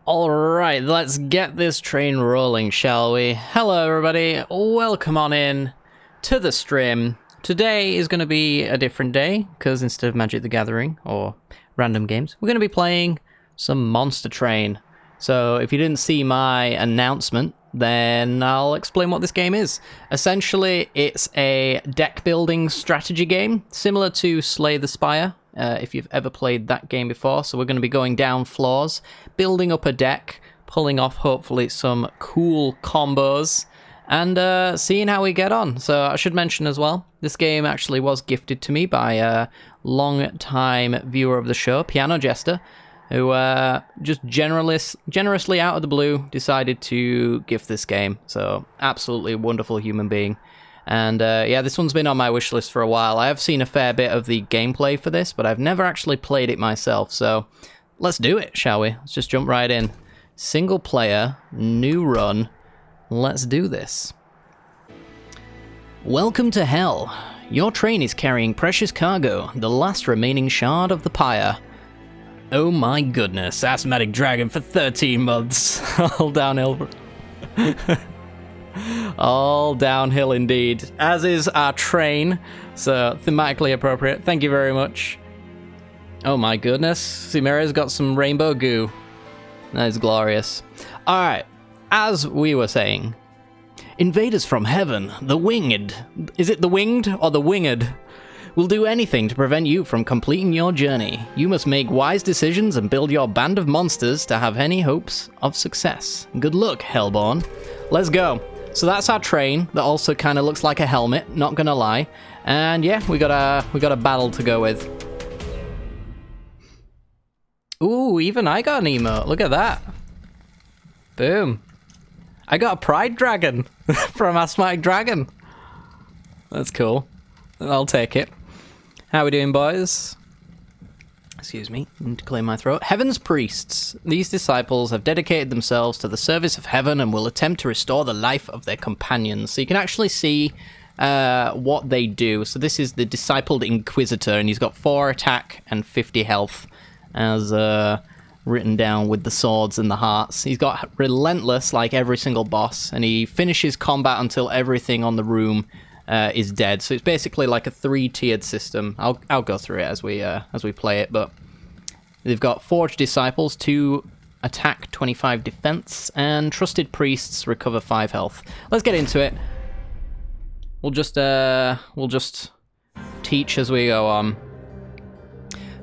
Alright, let's get this train rolling, shall we? Hello everybody, welcome on in to the stream. Today is going to be a different day, because instead of Magic the Gathering, or random games, we're going to be playing some Monster Train. So if you didn't see my announcement, then I'll explain what this game is. Essentially, it's a deck building strategy game, similar to Slay the Spire, if you've ever played that game before. So we're going to be going down floors, building up a deck, pulling off hopefully some cool combos, and seeing how we get on. So I should mention as well, this game actually was gifted to me by a long-time viewer of the show, PianoJester, who just generously out of the blue decided to gift this game. So absolutely wonderful human being. And yeah, this one's been on my wish list for a while. I have seen a fair bit of the gameplay for this, but I've never actually played it myself. So let's do it, shall we? Let's just jump right in. Single player, new run. Let's do this. Welcome to Hell. Your train is carrying precious cargo, the last remaining shard of the pyre. Oh my goodness, asthmatic dragon for 13 months. All downhill. All downhill indeed. As is our train, so thematically appropriate. Thank you very much. Oh my goodness, Sumera's got some rainbow goo. That is glorious. Alright, as we were saying, invaders from heaven, the winged. Is it the winged or the winged? Will do anything to prevent you from completing your journey. You must make wise decisions and build your band of monsters to have any hopes of success. Good luck, Hellborn. Let's go. So that's our train that also kind of looks like a helmet, not gonna lie. And yeah, we got a battle to go with. Ooh, even I got an emote. Look at that. Boom. I got a pride dragon from Asthmatic Dragon. That's cool. I'll take it. How we doing, boys? Excuse me, I need to clear my throat. Heaven's priests. These disciples have dedicated themselves to the service of heaven and will attempt to restore the life of their companions. So you can actually see what they do. So this is the discipled inquisitor, and he's got 4 attack and 50 health, as written down with the swords and the hearts. He's got relentless, like every single boss, and he finishes combat until everything on the room is dead. So it's basically like a 3-tiered system. I'll go through it as we play it, but they've got Forged Disciples, 2 attack, 25 defense, and Trusted Priests recover 5 health. Let's get into it. We'll just teach as we go on.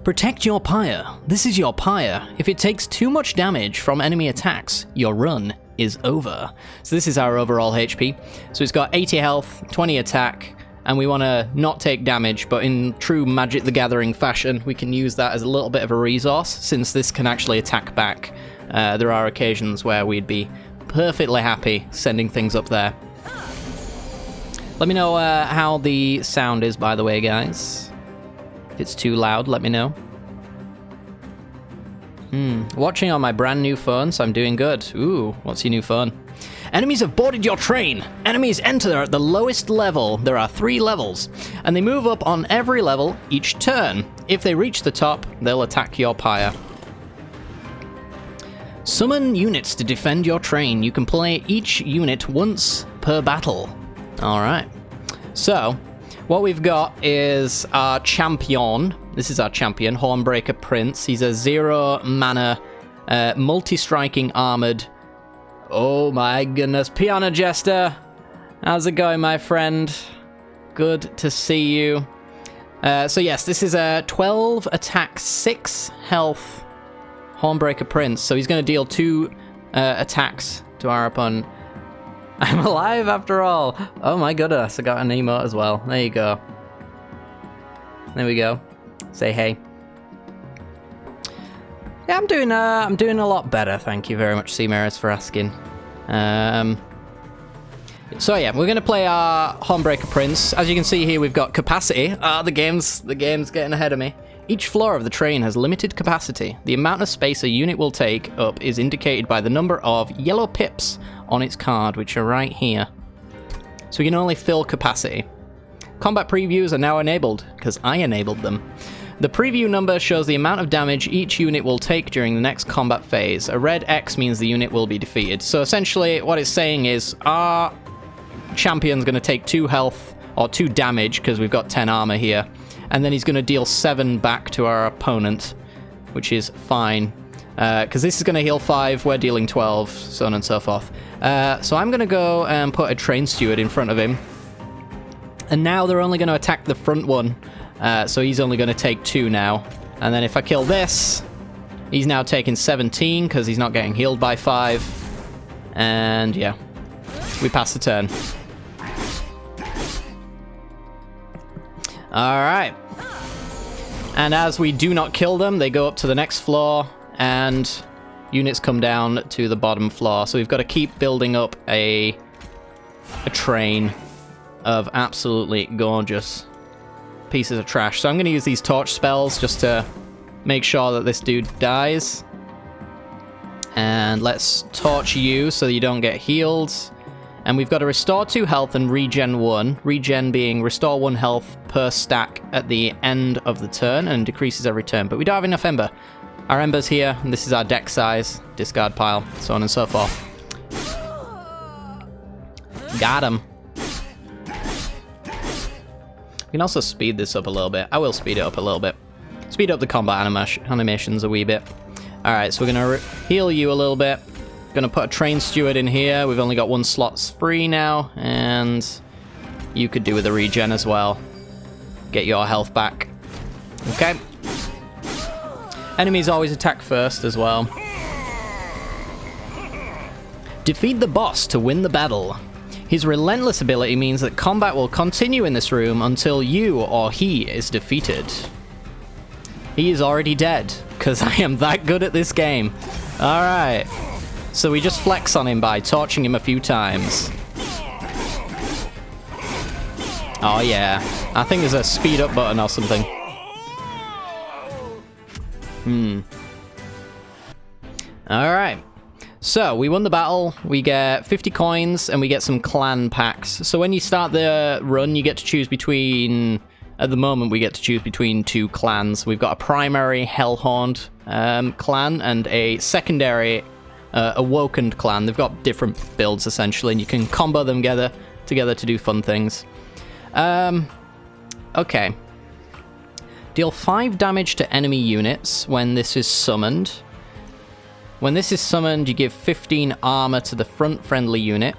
Protect your pyre. This is your pyre. If it takes too much damage from enemy attacks, your run is over. So this is our overall HP. So it's got 80 health, 20 attack, and we want to not take damage, but in true Magic the Gathering fashion, we can use that as a little bit of a resource, since this can actually attack back. There are occasions where we'd be perfectly happy sending things up there. Let me know how the sound is, by the way, guys. If it's too loud, let me know. Watching on my brand new phone, so I'm doing good. Ooh, what's your new phone? Enemies have boarded your train. Enemies enter at the lowest level. There are 3 levels, and they move up on every level each turn. If they reach the top, they'll attack your pyre. Summon units to defend your train. You can play each unit once per battle. Alright. So, what we've got is our champion. This is our champion, Hornbreaker Prince. He's a 0 mana, multi-striking armored. Oh my goodness, PianoJester. How's it going, my friend? Good to see you. So yes, this is a 12 attack, 6 health Hornbreaker Prince. So he's going to deal 2 attacks to our opponent. I'm alive after all. Oh my goodness, I got an emote as well. There you go. There we go. Say hey. Yeah, I'm doing a lot better. Thank you very much, Seamirrors, for asking. So yeah, we're gonna play our Hornbreaker Prince. As you can see here, we've got capacity. The game's getting ahead of me. Each floor of the train has limited capacity. The amount of space a unit will take up is indicated by the number of yellow pips on its card, which are right here. So we can only fill capacity. Combat previews are now enabled, because I enabled them. The preview number shows the amount of damage each unit will take during the next combat phase. A red X means the unit will be defeated. So essentially what it's saying is our champion's going to take 2 health, or 2 damage, because we've got 10 armor here. And then he's going to deal 7 back to our opponent, which is fine. Because this is going to heal 5, we're dealing 12, so on and so forth. So I'm going to go and put a train steward in front of him. And now they're only going to attack the front one. So he's only going to take 2 now. And then if I kill this, he's now taking 17 because he's not getting healed by 5. And yeah, we pass the turn. Alright. And as we do not kill them, they go up to the next floor, and units come down to the bottom floor. So we've got to keep building up a train of absolutely gorgeous pieces of trash. So I'm going to use these torch spells just to make sure that this dude dies. And let's torch you so that you don't get healed. And we've got to restore 2 health and regen 1. Regen being restore 1 health per stack at the end of the turn and decreases every turn. But we don't have enough ember. Our ember's here, and this is our deck size, discard pile, so on and so forth. Got him. We can also speed this up a little bit. I will speed it up a little bit. Speed up the combat animations a wee bit. Alright, so we're going to heal you a little bit. Going to put a train steward in here. We've only got 1 slot free now, and you could do with a regen as well. Get your health back. Okay. Enemies always attack first as well. Defeat the boss to win the battle. His relentless ability means that combat will continue in this room until you or he is defeated. He is already dead, because I am that good at this game. Alright. So we just flex on him by torching him a few times. Oh yeah. I think there's a speed up button or something. Alright. So, we won the battle, we get 50 coins, and we get some clan packs. So when you start the run, you get to choose between... At the moment, we get to choose between 2 clans. We've got a primary Hellhound clan and a secondary Awoken clan. They've got different builds, essentially, and you can combo them together to do fun things. Okay. Deal 5 damage to enemy units when this is summoned. When this is summoned, you give 15 armor to the front friendly unit,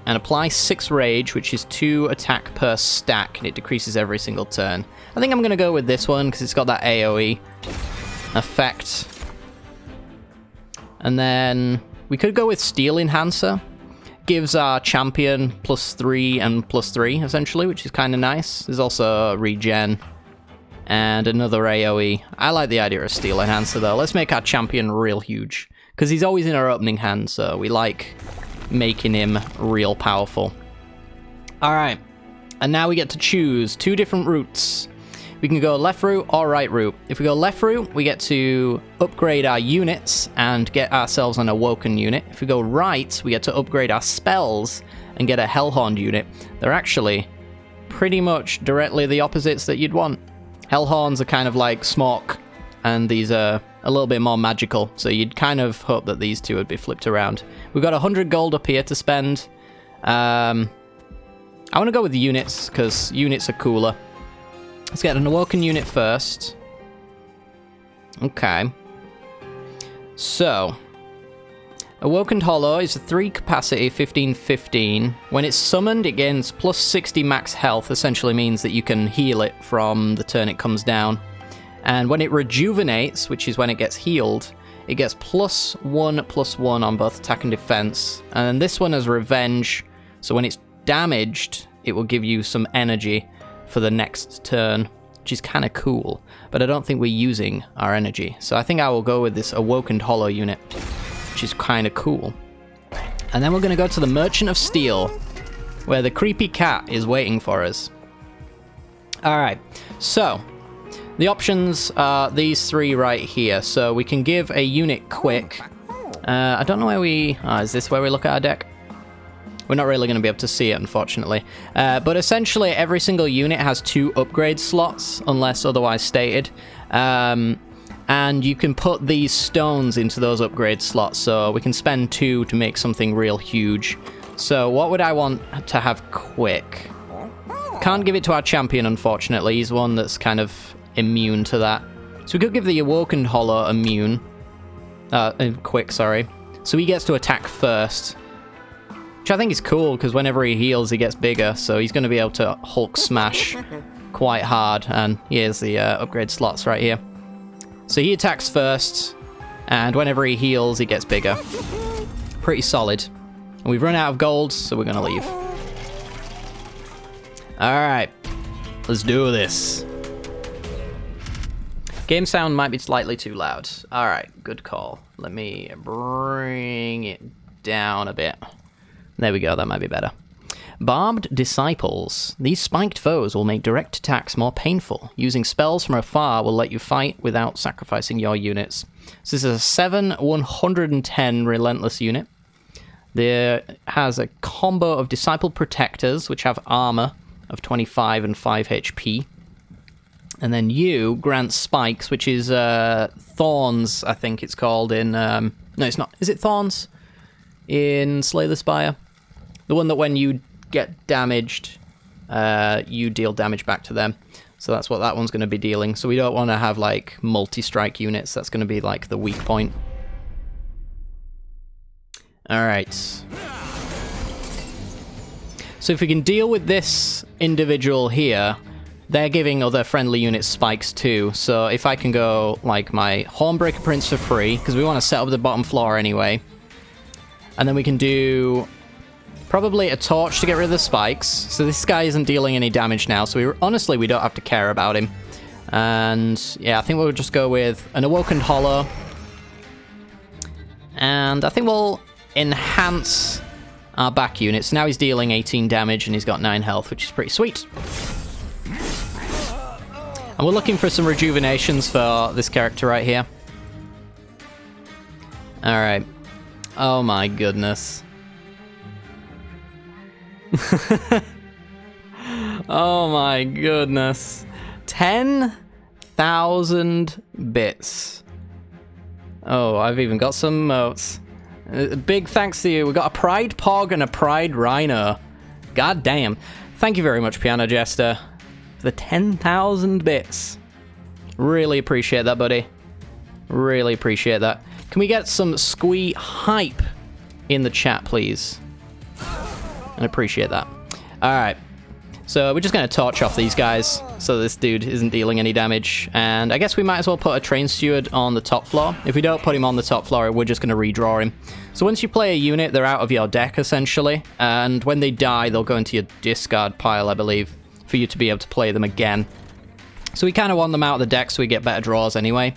and apply 6 rage, which is 2 attack per stack, and it decreases every single turn. I think I'm going to go with this one, because it's got that AoE effect. And then we could go with Steel Enhancer. Gives our champion +3 and +3, essentially, which is kind of nice. There's also regen and another AoE. I like the idea of Steel Enhancer, though. Let's make our champion real huge, because he's always in our opening hand, so we like making him real powerful. Alright, and now we get to choose 2 different routes. We can go left route or right route. If we go left route, we get to upgrade our units and get ourselves an Awoken unit. If we go right, we get to upgrade our spells and get a Hellhound unit. They're actually pretty much directly the opposites that you'd want. Hellhounds are kind of like Smoke, and these are a little bit more magical, so you'd kind of hope that these 2 would be flipped around. We've got 100 gold up here to spend. I want to go with the units, because units are cooler. Let's get an Awoken unit first. Okay. So, Awoken Hollow is a 3 capacity, 15-15. When it's summoned, it gains +60 max health, essentially means that you can heal it from the turn it comes down. And when it rejuvenates, which is when it gets healed, it gets +1/+1 on both attack and defense. And this one has revenge, so when it's damaged, it will give you some energy for the next turn, which is kind of cool. But I don't think we're using our energy, so I think I will go with this Awoken Hollow unit, which is kind of cool. And then we're going to go to the Merchant of Steel, where the creepy cat is waiting for us. Alright, so the options are these 3 right here. So we can give a unit quick. I don't know where we... is this where we look at our deck? We're not really going to be able to see it, unfortunately. But essentially, every single unit has 2 upgrade slots, unless otherwise stated. And you can put these stones into those upgrade slots, so we can spend 2 to make something real huge. So what would I want to have quick? Can't give it to our champion, unfortunately. He's one that's kind of immune to that. So we could give the Awoken Hollow immune. Quick, sorry. So he gets to attack first. Which I think is cool, because whenever he heals, he gets bigger. So he's going to be able to Hulk smash quite hard. And here's the upgrade slots right here. So he attacks first, and whenever he heals, he gets bigger. Pretty solid. And we've run out of gold, so we're going to leave. Alright, let's do this. Game sound might be slightly too loud. Alright, good call. Let me bring it down a bit. There we go, that might be better. Barbed Disciples. These spiked foes will make direct attacks more painful. Using spells from afar will let you fight without sacrificing your units. So this is a 7/110 Relentless unit. There has a combo of Disciple Protectors, which have armor of 25 and 5 HP. And then you grant spikes, which is Thorns, I think it's called in... no, it's not. Is it Thorns? In Slay the Spire? The one that when you get damaged, you deal damage back to them. So that's what that one's going to be dealing. So we don't want to have, like, multi-strike units. That's going to be, like, the weak point. Alright. So if we can deal with this individual here, they're giving other friendly units spikes too. So if I can go, like, my Hornbreaker Prince for free, because we want to set up the bottom floor anyway. And then we can do probably a torch to get rid of the spikes. So this guy isn't dealing any damage now, so honestly, we don't have to care about him. And yeah, I think we'll just go with an Awoken Hollow. And I think we'll enhance our back units. Now he's dealing 18 damage and he's got 9 health, which is pretty sweet. And we're looking for some rejuvenations for this character right here. Alright. Oh my goodness. Oh my goodness. 10,000 bits. Oh, I've even got some motes. Big thanks to you. We got a Pride Pog and a Pride Rhino. God damn. Thank you very much, PianoJester, for the 10,000 bits. Really appreciate that, buddy. Really appreciate that. Can we get some squee hype in the chat, please? I appreciate that. Alright. So we're just going to torch off these guys so this dude isn't dealing any damage. And I guess we might as well put a Train Steward on the top floor. If we don't put him on the top floor, we're just going to redraw him. So once you play a unit, they're out of your deck, essentially. And when they die, they'll go into your discard pile, I believe, for you to be able to play them again. So we kind of want them out of the deck so we get better draws anyway.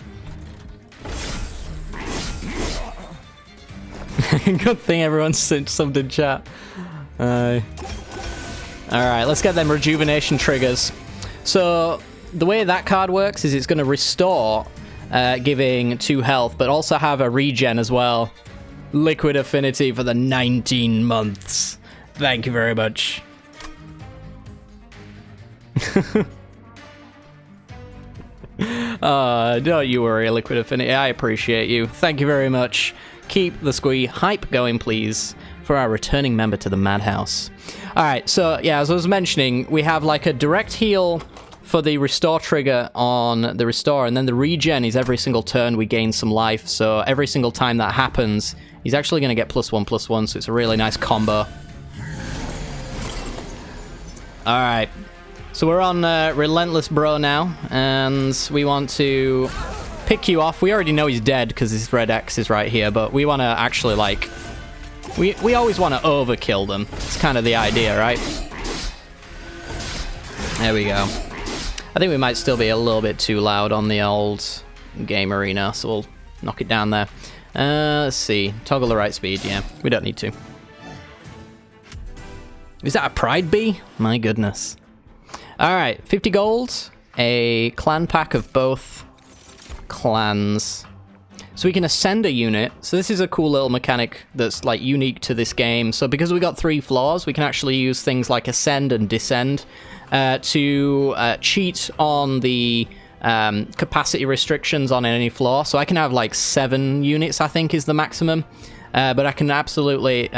Good thing everyone subbed in chat. Alright, let's get them rejuvenation triggers. So, the way that card works is it's going to restore, giving 2 health, but also have a regen as well. Liquid Affinity for the 19 months. Thank you very much. Don't you worry, Liquid Affinity. I appreciate you. Thank you very much. Keep the squee hype going, please, for our returning member to the Madhouse. Alright, so yeah, as I was mentioning, we have like a direct heal for the restore trigger on the restore, and then the regen is every single turn we gain some life, so every single time that happens, he's actually going to get +1/+1, so it's a really nice combo. Alright, so we're on Relentless Bro now, and we want to pick you off. We already know he's dead because his red X is right here, but we want to actually, like... We always want to overkill them. It's kind of the idea, right? There we go. I think we might still be a little bit too loud on the old game arena, so we'll knock it down there. Let's see. Toggle the right speed, yeah. We don't need to. Is that a Pride Bee? My goodness. Alright, 50 gold. A clan pack of both clans. So we can ascend a unit. So this is a cool little mechanic that's like unique to this game. So because we got 3 floors, we can actually use things like ascend and descend to cheat on the capacity restrictions on any floor. So I can have like 7 units, I think is the maximum. But I can absolutely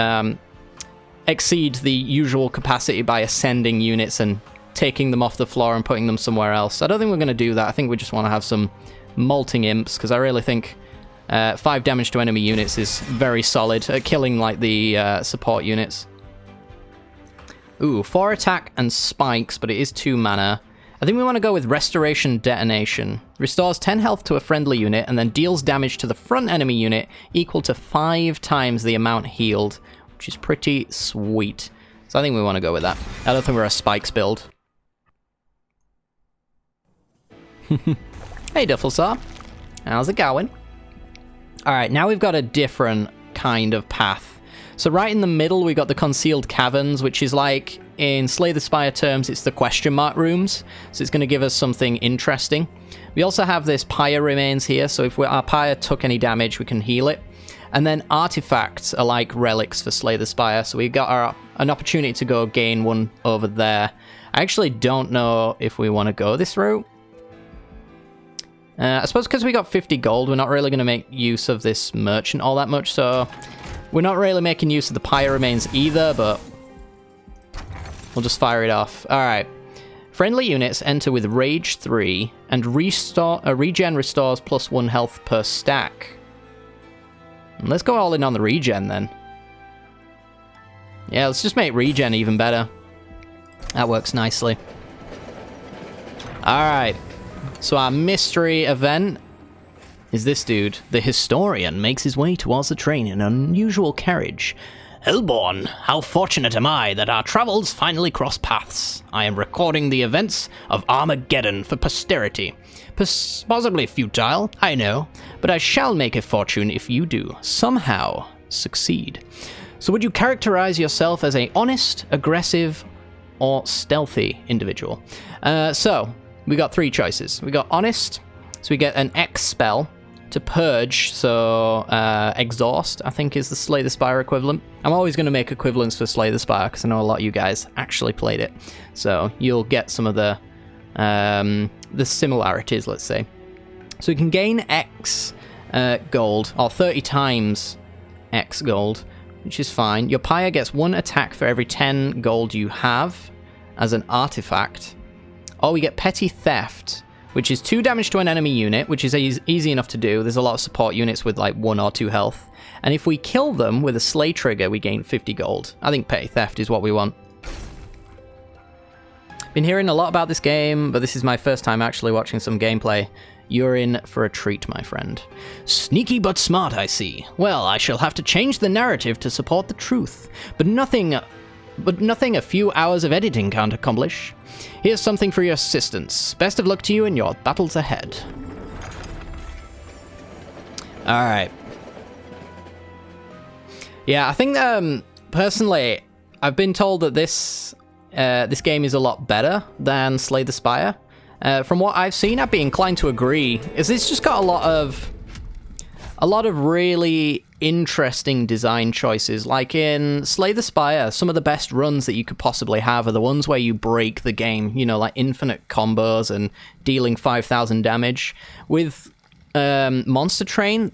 exceed the usual capacity by ascending units and taking them off the floor and putting them somewhere else. I don't think we're going to do that. I think we just want to have some molting imps, because I really think 5 damage to enemy units is very solid at killing like the support units. Ooh, 4 attack and spikes, but it is 2 mana. I think we want to go with Restoration Detonation. Restores 10 health to a friendly unit and then deals damage to the front enemy unit equal to 5 times the amount healed, which is pretty sweet. So I think we want to go with that. I don't think we're a spikes build. Hey, Dufflesaw. How's it going? Alright, now we've got a different kind of path. So right in the middle, we got the Concealed Caverns, which is like, in Slay the Spire terms, it's the question mark rooms. So it's going to give us something interesting. We also have this Pyre Remains here, so if our Pyre took any damage, we can heal it. And then artifacts are like relics for Slay the Spire, so we got an opportunity to go gain one over there. I actually don't know if we want to go this route. I suppose because we got 50 gold, we're not really going to make use of this merchant all that much, so we're not really making use of the Pyre Remains either, but we'll just fire it off. Alright. Friendly units enter with Rage 3, and regen restores +1 health per stack. Let's go all in on the regen then. Yeah, let's just make regen even better. That works nicely. Alright. So our mystery event is this dude. The historian makes his way towards the train in an unusual carriage. Hellborn, how fortunate am I that our travels finally cross paths. I am recording the events of Armageddon for posterity. Possibly futile, I know, but I shall make a fortune if you do somehow succeed. So would you characterize yourself as an honest, aggressive, or stealthy individual? So we got 3 choices. We got honest, so we get an X spell to purge, so exhaust, I think, is the Slay the Spire equivalent. I'm always going to make equivalents for Slay the Spire because I know a lot of you guys actually played it, so you'll get some of the similarities, let's say. So you can gain X gold, or 30 times X gold, which is fine. Your Pyre gets 1 attack for every 10 gold you have as an artifact. Or we get Petty Theft, which is 2 damage to an enemy unit, which is easy enough to do. There's a lot of support units with like 1 or 2 health. And if we kill them with a Slay trigger, we gain 50 gold. I think Petty Theft is what we want. Been hearing a lot about this game, but this is my first time actually watching some gameplay. You're in for a treat, my friend. Sneaky but smart, I see. Well, I shall have to change the narrative to support the truth. But nothing a few hours of editing can't accomplish. Here's something for your assistance. Best of luck to you in your battles ahead. Alright. Yeah, I think, personally, I've been told that this game is a lot better than Slay the Spire. From what I've seen, I'd be inclined to agree. It's just got a lot of really interesting design choices. Like in Slay the Spire, some of the best runs that you could possibly have are the ones where you break the game, you know, like infinite combos and dealing 5,000 damage. With Monster Train,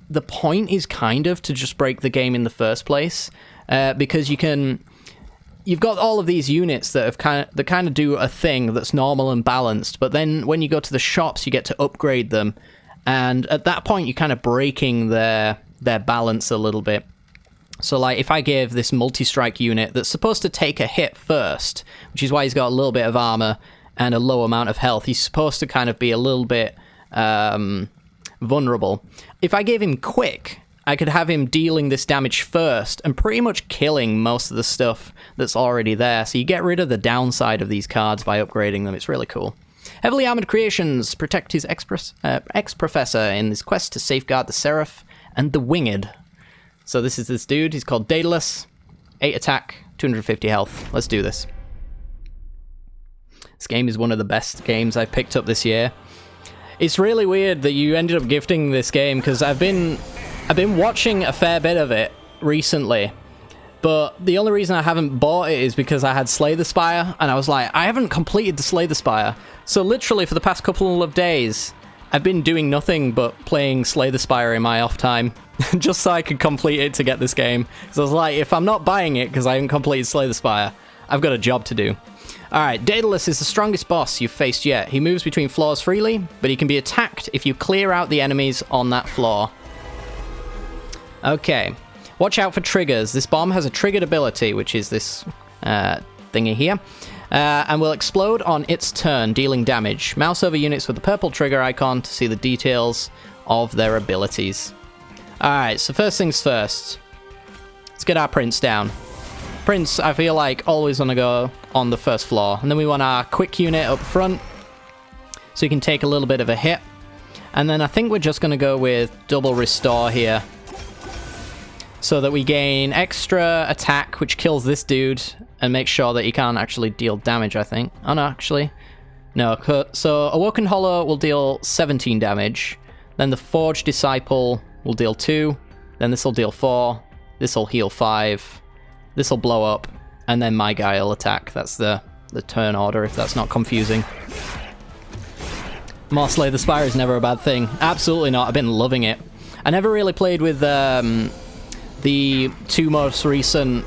the point is kind of to just break the game in the first place, because you've got all of these units that kind of do a thing that's normal and balanced, but then when you go to the shops, you get to upgrade them. And at that point, you're kind of breaking their balance a little bit. So, like, if I give this multi-strike unit that's supposed to take a hit first, which is why he's got a little bit of armor and a low amount of health, he's supposed to kind of be a little bit vulnerable. If I gave him quick, I could have him dealing this damage first and pretty much killing most of the stuff that's already there. So you get rid of the downside of these cards by upgrading them. It's really cool. Heavily Armored Creations protect his ex-professor in his quest to safeguard the Seraph and the Winged. So this is this dude. He's called Daedalus. 8 attack, 250 health. Let's do this. This game is one of the best games I've picked up this year. It's really weird that you ended up gifting this game, because I've been watching a fair bit of it recently, but the only reason I haven't bought it is because I had Slay the Spire, and I was like, I haven't completed the Slay the Spire. So literally for the past couple of days, I've been doing nothing but playing Slay the Spire in my off time, just so I could complete it to get this game. So I was like, if I'm not buying it because I haven't completed Slay the Spire, I've got a job to do. Alright, Daedalus is the strongest boss you've faced yet. He moves between floors freely, but he can be attacked if you clear out the enemies on that floor. Okay, watch out for triggers. This bomb has a triggered ability, which is this thingy here, and will explode on its turn, dealing damage. Mouse over units with the purple trigger icon to see the details of their abilities. Alright, so first things first. Let's get our Prince down. Prince, I feel like, always want to go on the first floor. And then we want our quick unit up front, so he can take a little bit of a hit. And then I think we're just going to go with double restore here, so that we gain extra attack, which kills this dude, and makes sure that he can't actually deal damage, I think. Oh, no, actually. No, so Awoken Hollow will deal 17 damage. Then the Forged Disciple will deal 2. Then this will deal 4. This will heal 5. This will blow up, and then my guy will attack. That's the turn order, if that's not confusing. More Slay the Spire is never a bad thing. Absolutely not. I've been loving it. I never really played with the 2 most recent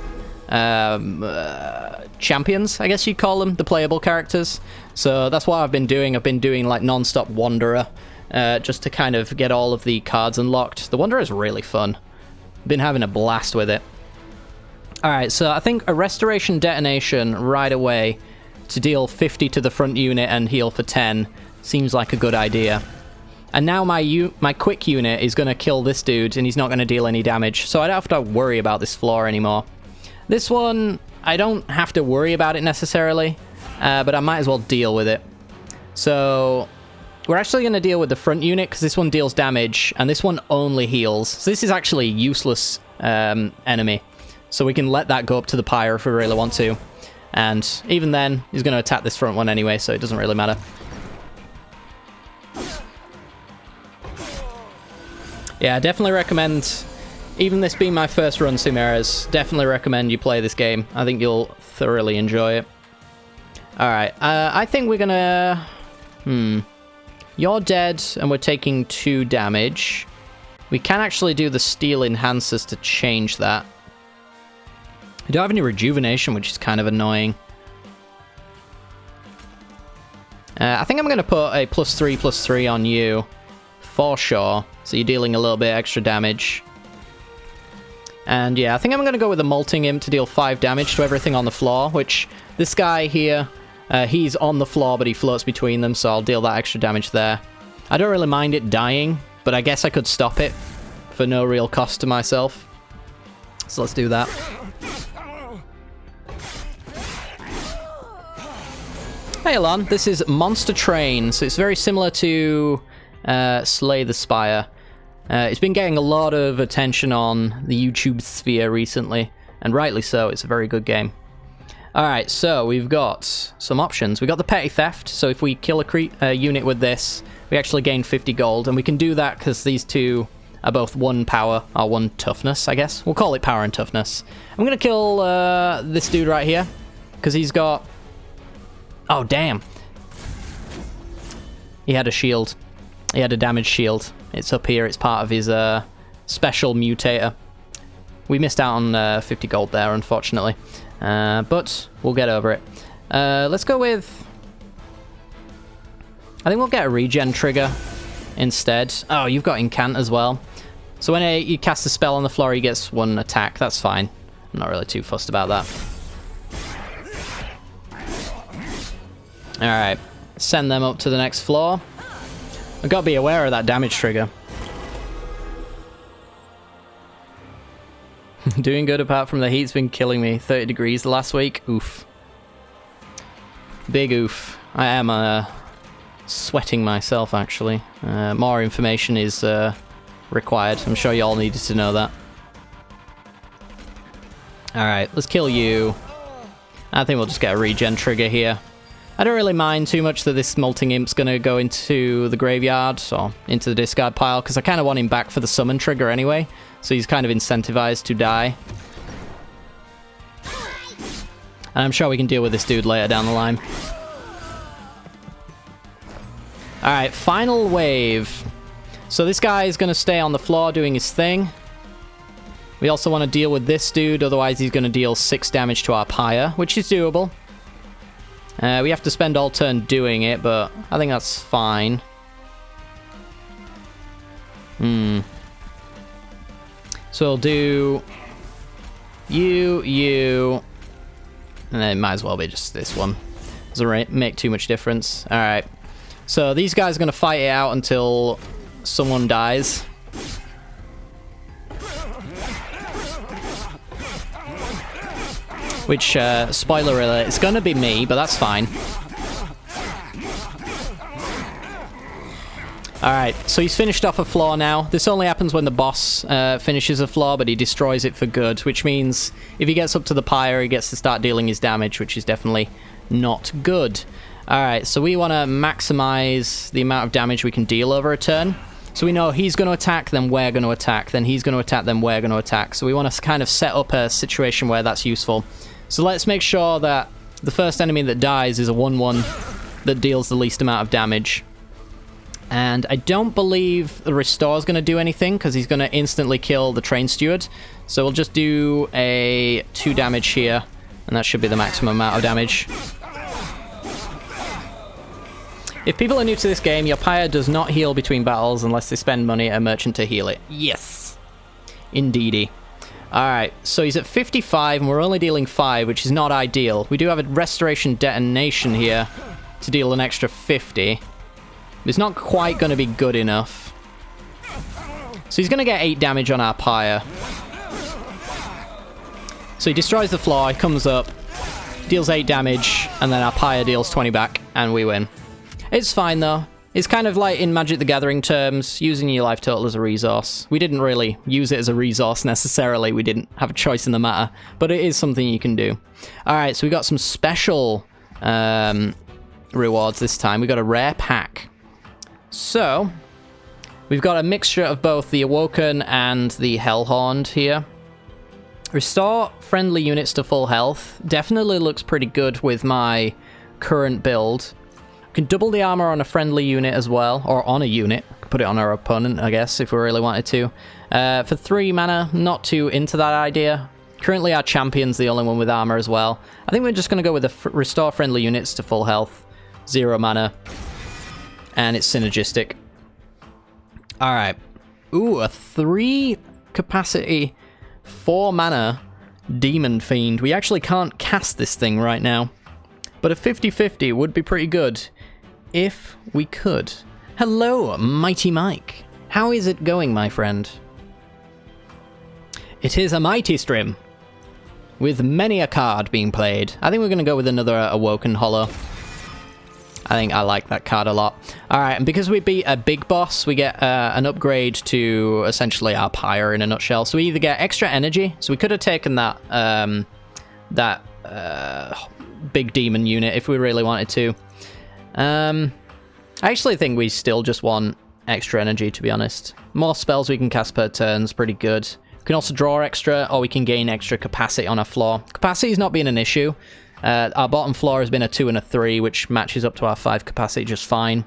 champions, I guess you'd call them, the playable characters. So that's what I've been doing. I've been doing like non-stop Wanderer, just to kind of get all of the cards unlocked. The Wanderer is really fun. Been having a blast with it. Alright, so I think a Restoration Detonation right away to deal 50 to the front unit and heal for 10 seems like a good idea. And now my quick unit is going to kill this dude, and he's not going to deal any damage, so I don't have to worry about this floor anymore. This one, I don't have to worry about it necessarily, but I might as well deal with it. So we're actually going to deal with the front unit, because this one deals damage, and this one only heals. So this is actually a useless enemy. So we can let that go up to the pyre if we really want to. And even then, he's going to attack this front one anyway, so it doesn't really matter. Yeah, I definitely recommend, even this being my first run Sumeras, definitely recommend you play this game. I think you'll thoroughly enjoy it. Alright, I think we're gonna... You're dead, and we're taking 2 damage. We can actually do the steel enhancers to change that. I don't have any rejuvenation, which is kind of annoying. I think I'm going to put a +3/+3 on you, for sure. So you're dealing a little bit extra damage. And yeah, I think I'm going to go with the Molting Imp to deal 5 damage to everything on the floor, which this guy here, he's on the floor, but he floats between them, so I'll deal that extra damage there. I don't really mind it dying, but I guess I could stop it for no real cost to myself. So let's do that. Hey Alon, this is Monster Train, so it's very similar to Slay the Spire. It's been getting a lot of attention on the YouTube sphere recently, and rightly so. It's a very good game. Alright, so we've got some options. We've got the Petty Theft, so if we kill a unit with this, we actually gain 50 gold, and we can do that because these two are both 1 power, or 1 toughness, I guess. We'll call it power and toughness. I'm going to kill this dude right here, because he's got... Oh, damn. He had a shield. He had a damage shield. It's up here. It's part of his special mutator. We missed out on 50 gold there, unfortunately. But we'll get over it. Let's go with... I think we'll get a regen trigger instead. Oh, you've got Incant as well. So when you cast a spell on the floor, he gets 1 attack. That's fine. I'm not really too fussed about that. Alright, send them up to the next floor. I've got to be aware of that damage trigger. Doing good apart from the heat's been killing me. 30 degrees last week. Oof. Big oof. I am sweating myself, actually. More information is required. I'm sure you all needed to know that. Alright, let's kill you. I think we'll just get a regen trigger here. I don't really mind too much that this Molting Imp's going to go into the graveyard or into the discard pile, because I kind of want him back for the summon trigger anyway, so he's kind of incentivized to die. And I'm sure we can deal with this dude later down the line. Alright, final wave. So this guy is going to stay on the floor doing his thing. We also want to deal with this dude, otherwise he's going to deal 6 damage to our pyre, which is doable. We have to spend all turn doing it, but I think that's fine. So we'll do you, and then it might as well be just this one. Doesn't make too much difference. Alright, so these guys are going to fight it out until someone dies. Which, spoiler alert, it's gonna be me, but that's fine. Alright, so he's finished off a floor now. This only happens when the boss finishes a floor, but he destroys it for good, which means if he gets up to the pyre, he gets to start dealing his damage, which is definitely not good. Alright, so we want to maximize the amount of damage we can deal over a turn. So we know he's going to attack, then we're going to attack, then he's going to attack, then we're going to attack. So we want to kind of set up a situation where that's useful. So let's make sure that the first enemy that dies is a 1-1 that deals the least amount of damage. And I don't believe the restore is going to do anything, because he's going to instantly kill the train steward. So we'll just do a 2 damage here, and that should be the maximum amount of damage. If people are new to this game, your pyre does not heal between battles unless they spend money at a merchant to heal it. Yes! Indeedy. Alright, so he's at 55 and we're only dealing 5, which is not ideal. We do have a restoration detonation here to deal an extra 50. It's not quite going to be good enough. So he's going to get 8 damage on our pyre. So he destroys the floor, he comes up, deals 8 damage, and then our pyre deals 20 back, and we win. It's fine though. It's kind of like in Magic the Gathering terms, using your life total as a resource. We didn't really use it as a resource necessarily, we didn't have a choice in the matter, but it is something you can do. Alright, so we got some special rewards this time. We got a rare pack. So, we've got a mixture of both the Awoken and the Hellhorned here. Restore friendly units to full health. Definitely looks pretty good with my current build. Can double the armor on a friendly unit as well, or on a unit. Put it on our opponent, I guess, if we really wanted to. For 3 mana, not too into that idea. Currently our champion's the only one with armor as well. I think we're just going to go with the restore friendly units to full health. 0 mana. And it's synergistic. Alright. Ooh, a 3 capacity, 4 mana Demon Fiend. We actually can't cast this thing right now. But a 50-50 would be pretty good if we could. Hello, Mighty Mike. How is it going, my friend? It is a mighty stream, with many a card being played. I think we're going to go with another Awoken Hollow. I think I like that card a lot. Alright, and because we beat a big boss, we get an upgrade to essentially our pyre in a nutshell. So we either get extra energy, so we could have taken that big demon unit if we really wanted to. I actually think we still just want extra energy, to be honest. More spells we can cast per turn is pretty good. We can also draw extra, or we can gain extra capacity on our floor. Capacity is not being an issue. Our bottom floor has been a 2 and a 3, which matches up to our 5 capacity just fine.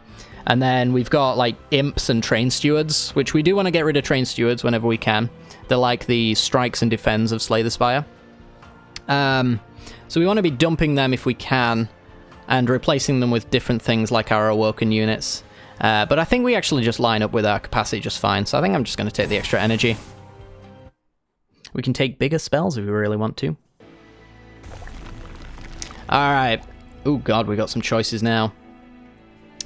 And then we've got like imps and train stewards, which we do want to get rid of train stewards whenever we can. They're like the strikes and defends of Slay the Spire. So we want to be dumping them if we can, and replacing them with different things like our Awoken units. But I think we actually just line up with our capacity just fine, so I think I'm just going to take the extra energy. We can take bigger spells if we really want to. Alright. Oh god, we got some choices now.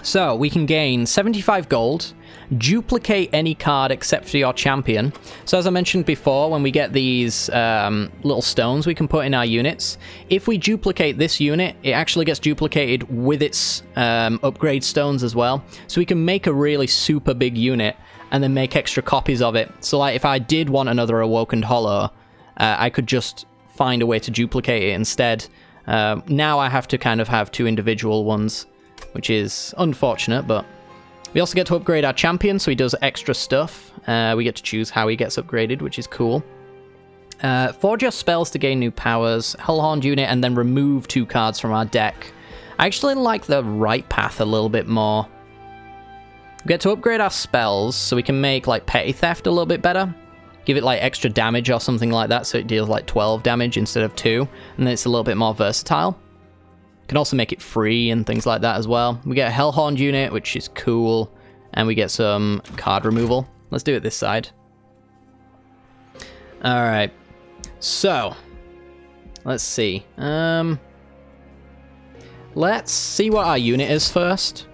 So, we can gain 75 gold, duplicate any card except for your champion. So as I mentioned before, when we get these little stones we can put in our units, if we duplicate this unit, it actually gets duplicated with its upgrade stones as well. So we can make a really super big unit and then make extra copies of it. So like if I did want another Awoken Hollow, I could just find a way to duplicate it instead. Now I have to kind of have 2 individual ones, which is unfortunate, but we also get to upgrade our champion, so he does extra stuff. We get to choose how he gets upgraded, which is cool. Forge your spells to gain new powers, Hellhound unit, and then remove 2 cards from our deck. I actually like the right path a little bit more. We get to upgrade our spells, so we can make like Petty Theft a little bit better. Give it like extra damage or something like that, so it deals like 12 damage instead of 2, and then it's a little bit more versatile. Can also make it free and things like that as well. We get a Hellhound unit, which is cool, and we get some card removal. Let's do it this side. Alright, so let's see. Let's see what our unit is first.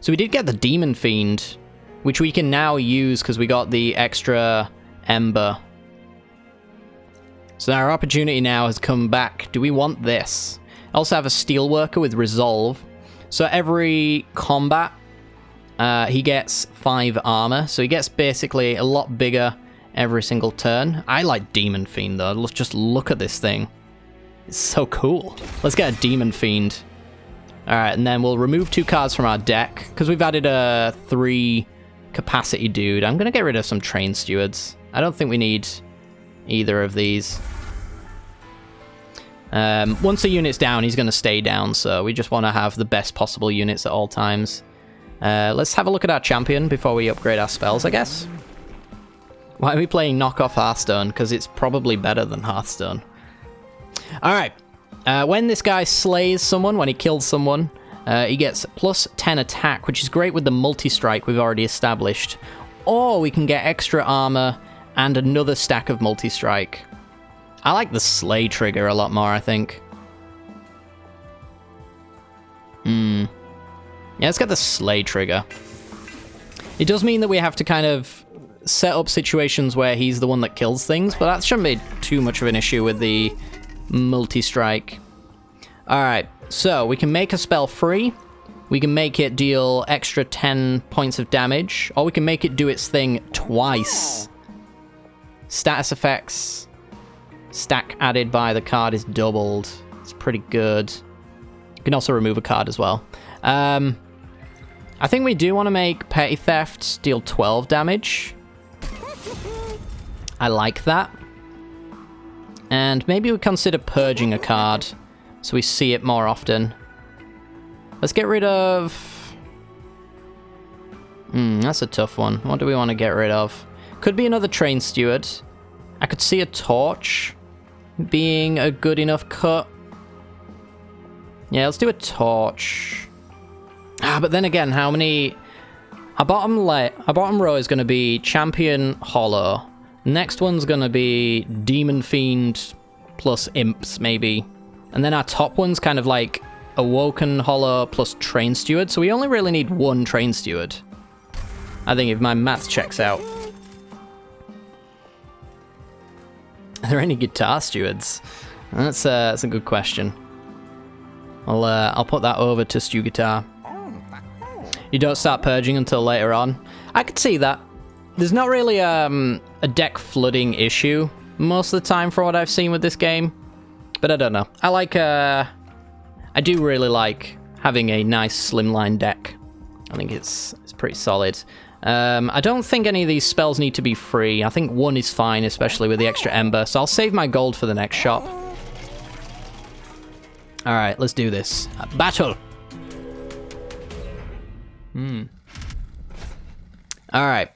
So we did get the Demon Fiend, which we can now use because we got the extra Ember. So our opportunity now has come back. Do we want this? I also have a Steelworker with Resolve. So every combat, he gets 5 armor. So he gets basically a lot bigger every single turn. I like Demon Fiend though. Let's just look at this thing. It's so cool. Let's get a Demon Fiend. Alright, and then we'll remove 2 cards from our deck. Because we've added a 3 capacity dude. I'm going to get rid of some Train Stewards. I don't think we need either of these. Once the unit's down, he's going to stay down, so we just want to have the best possible units at all times. Let's have a look at our champion before we upgrade our spells, I guess. Why are we playing Knockoff Hearthstone? Because it's probably better than Hearthstone. Alright, when this guy slays someone, when he kills someone, he gets plus 10 attack, which is great with the multi-strike we've already established. Or we can get extra armor and another stack of multi-strike. I like the slay trigger a lot more, I think. Yeah, let's get the slay trigger. It does mean that we have to kind of set up situations where he's the one that kills things, but that shouldn't be too much of an issue with the multi-strike. Alright, so we can make a spell free. We can make it deal extra 10 points of damage, or we can make it do its thing twice. Status effects. Stack added by the card is doubled. It's pretty good. You can also remove a card as well. I think we do want to make Petty Theft deal 12 damage. I like that. And maybe we consider purging a card so we see it more often. Let's get rid of... that's a tough one. What do we want to get rid of? Could be another Train Steward. I could see a Torch being a good enough cut. Yeah, let's do a Torch. But then again, how many... Our bottom row is going to be Champion Hollow. Next one's going to be Demon Fiend plus Imps, maybe. And then our top one's kind of like Awoken Hollow plus Train Steward. So we only really need 1 Train Steward. I think if my math checks out. Are there any Guitar Stewards? That's a good question. I'll put that over to Stew Guitar. You don't start purging until later on. I could see that. There's not really a deck flooding issue most of the time for what I've seen with this game. But I don't know. I do really like having a nice slimline deck. I think it's pretty solid. I don't think any of these spells need to be free. I think 1 is fine, especially with the extra Ember. So I'll save my gold for the next shop. Alright, let's do this. Battle! Alright.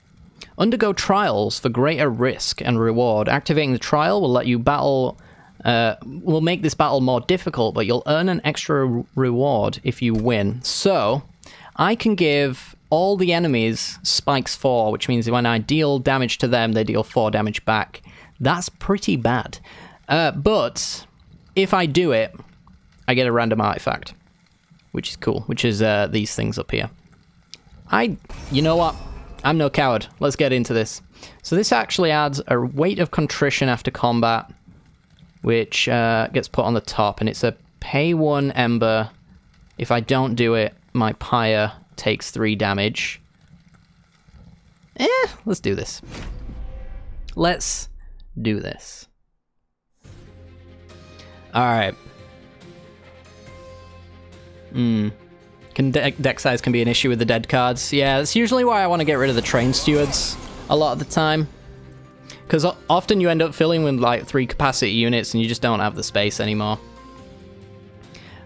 Undergo trials for greater risk and reward. Activating the trial will let you battle... will make this battle more difficult, but you'll earn an extra reward if you win. So, I can give all the enemies spikes 4, which means when I deal damage to them, they deal 4 damage back. That's pretty bad. But, if I do it, I get a random artifact, which is cool, which is these things up here. You know what? I'm no coward. Let's get into this. So this actually adds a weight of contrition after combat, which gets put on the top, and it's a pay 1 Ember. If I don't do it, my Pyre takes 3 damage. Let's do this. Let's do this. Alright. Deck size can be an issue with the dead cards. Yeah, that's usually why I want to get rid of the train stewards a lot of the time. Because often you end up filling with like 3 capacity units and you just don't have the space anymore.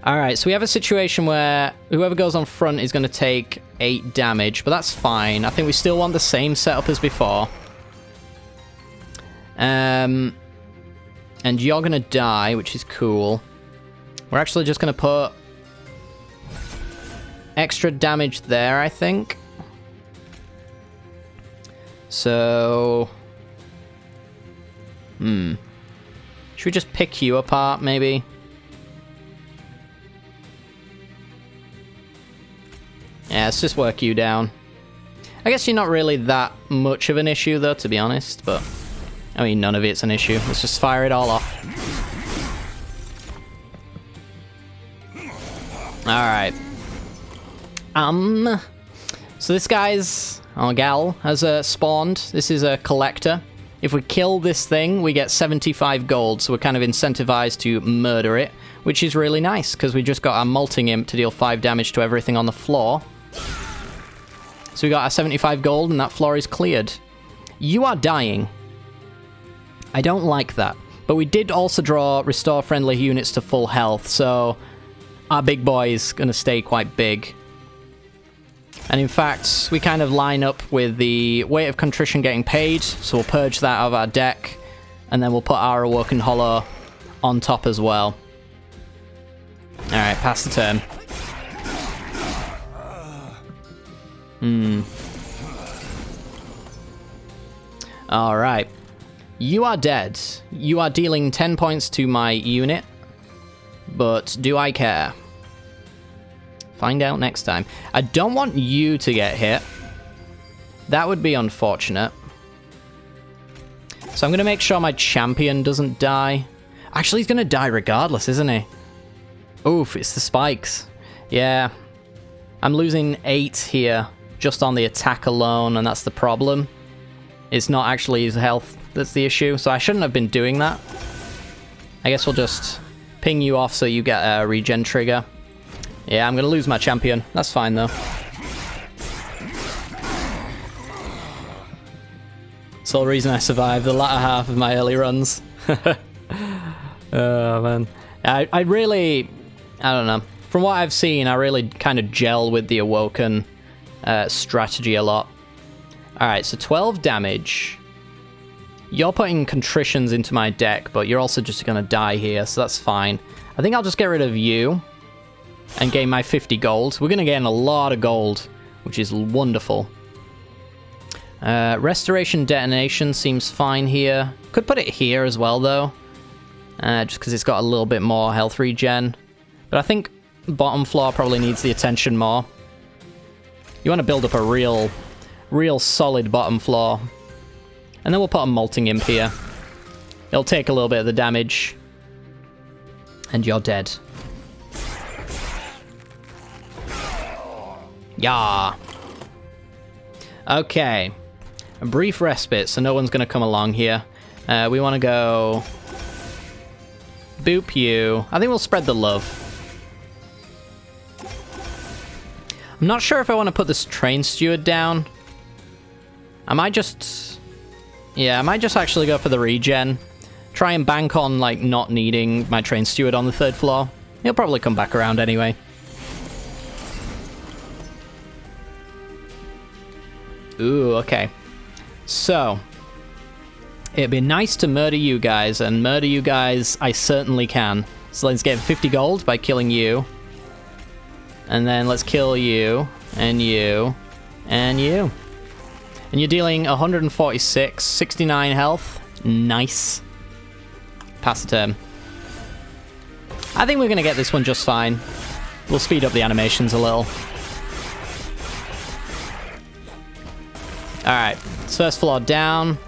Alright, so we have a situation where whoever goes on front is going to take 8 damage, but that's fine. I think we still want the same setup as before. And you're going to die, which is cool. We're actually just going to put extra damage there, I think. So... should we just pick you apart, maybe? Yeah, let's just work you down. I guess you're not really that much of an issue, though, to be honest, but... I mean, none of it's an issue. Let's just fire it all off. Alright. So this guy's... or gal has spawned. This is a collector. If we kill this thing, we get 75 gold, so we're kind of incentivized to murder it, which is really nice, because we just got our Molting Imp to deal 5 damage to everything on the floor. So we got our 75 gold, and that floor is cleared. You are dying. I don't like that. But we did also draw restore friendly units to full health, so our big boy is going to stay quite big. And in fact, we kind of line up with the Weight of Contrition getting paid, so we'll purge that out of our deck, and then we'll put our Awoken Hollow on top as well. Alright, pass the turn. Alright. You are dead. You are dealing 10 points to my unit, but do I care? Find out next time. I don't want you to get hit. That would be unfortunate. So I'm going to make sure my champion doesn't die. Actually, he's going to die regardless, isn't he? Oof, it's the spikes. Yeah. I'm losing 8 here just on the attack alone, and that's the problem. It's not actually his health that's the issue, so I shouldn't have been doing that. I guess we'll just ping you off so you get a regen trigger. Yeah, I'm going to lose my champion. That's fine, though. It's the whole reason I survived the latter half of my early runs. Oh, man. I really... I don't know. From what I've seen, I really kind of gel with the Awoken strategy a lot. Alright, so 12 damage. You're putting Contritions into my deck, but you're also just going to die here, so that's fine. I think I'll just get rid of you and gain my 50 gold. We're going to gain a lot of gold, which is wonderful. Restoration Detonation seems fine here. Could put it here as well, though, just because it's got a little bit more health regen. But I think bottom floor probably needs the attention more. You want to build up a real solid bottom floor. And then we'll put a Molting Imp here. It'll take a little bit of the damage. And you're dead. Yeah. Okay. A brief respite, so no one's going to come along here. We want to go... boop you. I think we'll spread the love. I'm not sure if I want to put this Train Steward down. I might just... yeah, I might just actually go for the regen. Try and bank on, like, not needing my Train Steward on the 3rd floor. He'll probably come back around anyway. Ooh, okay. So, it'd be nice to murder you guys, and murder you guys I certainly can. So let's get 50 gold by killing you. And then let's kill you, and you, and you. And you're dealing 146, 69 health. Nice. Pass the turn. I think we're going to get this one just fine. We'll speed up the animations a little. Alright, first floor down.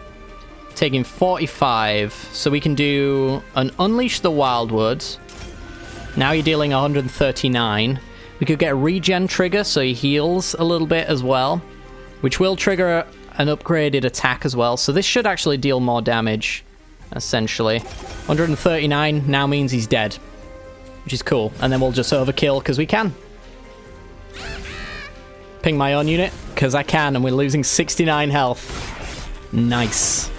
Taking 45. So we can do an Unleash the Wildwood. Now you're dealing 139. We could get a regen trigger so he heals a little bit as well, which will trigger an upgraded attack as well. So this should actually deal more damage, essentially. 139 now means he's dead, which is cool. And then we'll just overkill because we can. ping my own unit, because I can, and we're losing 69 health. Nice.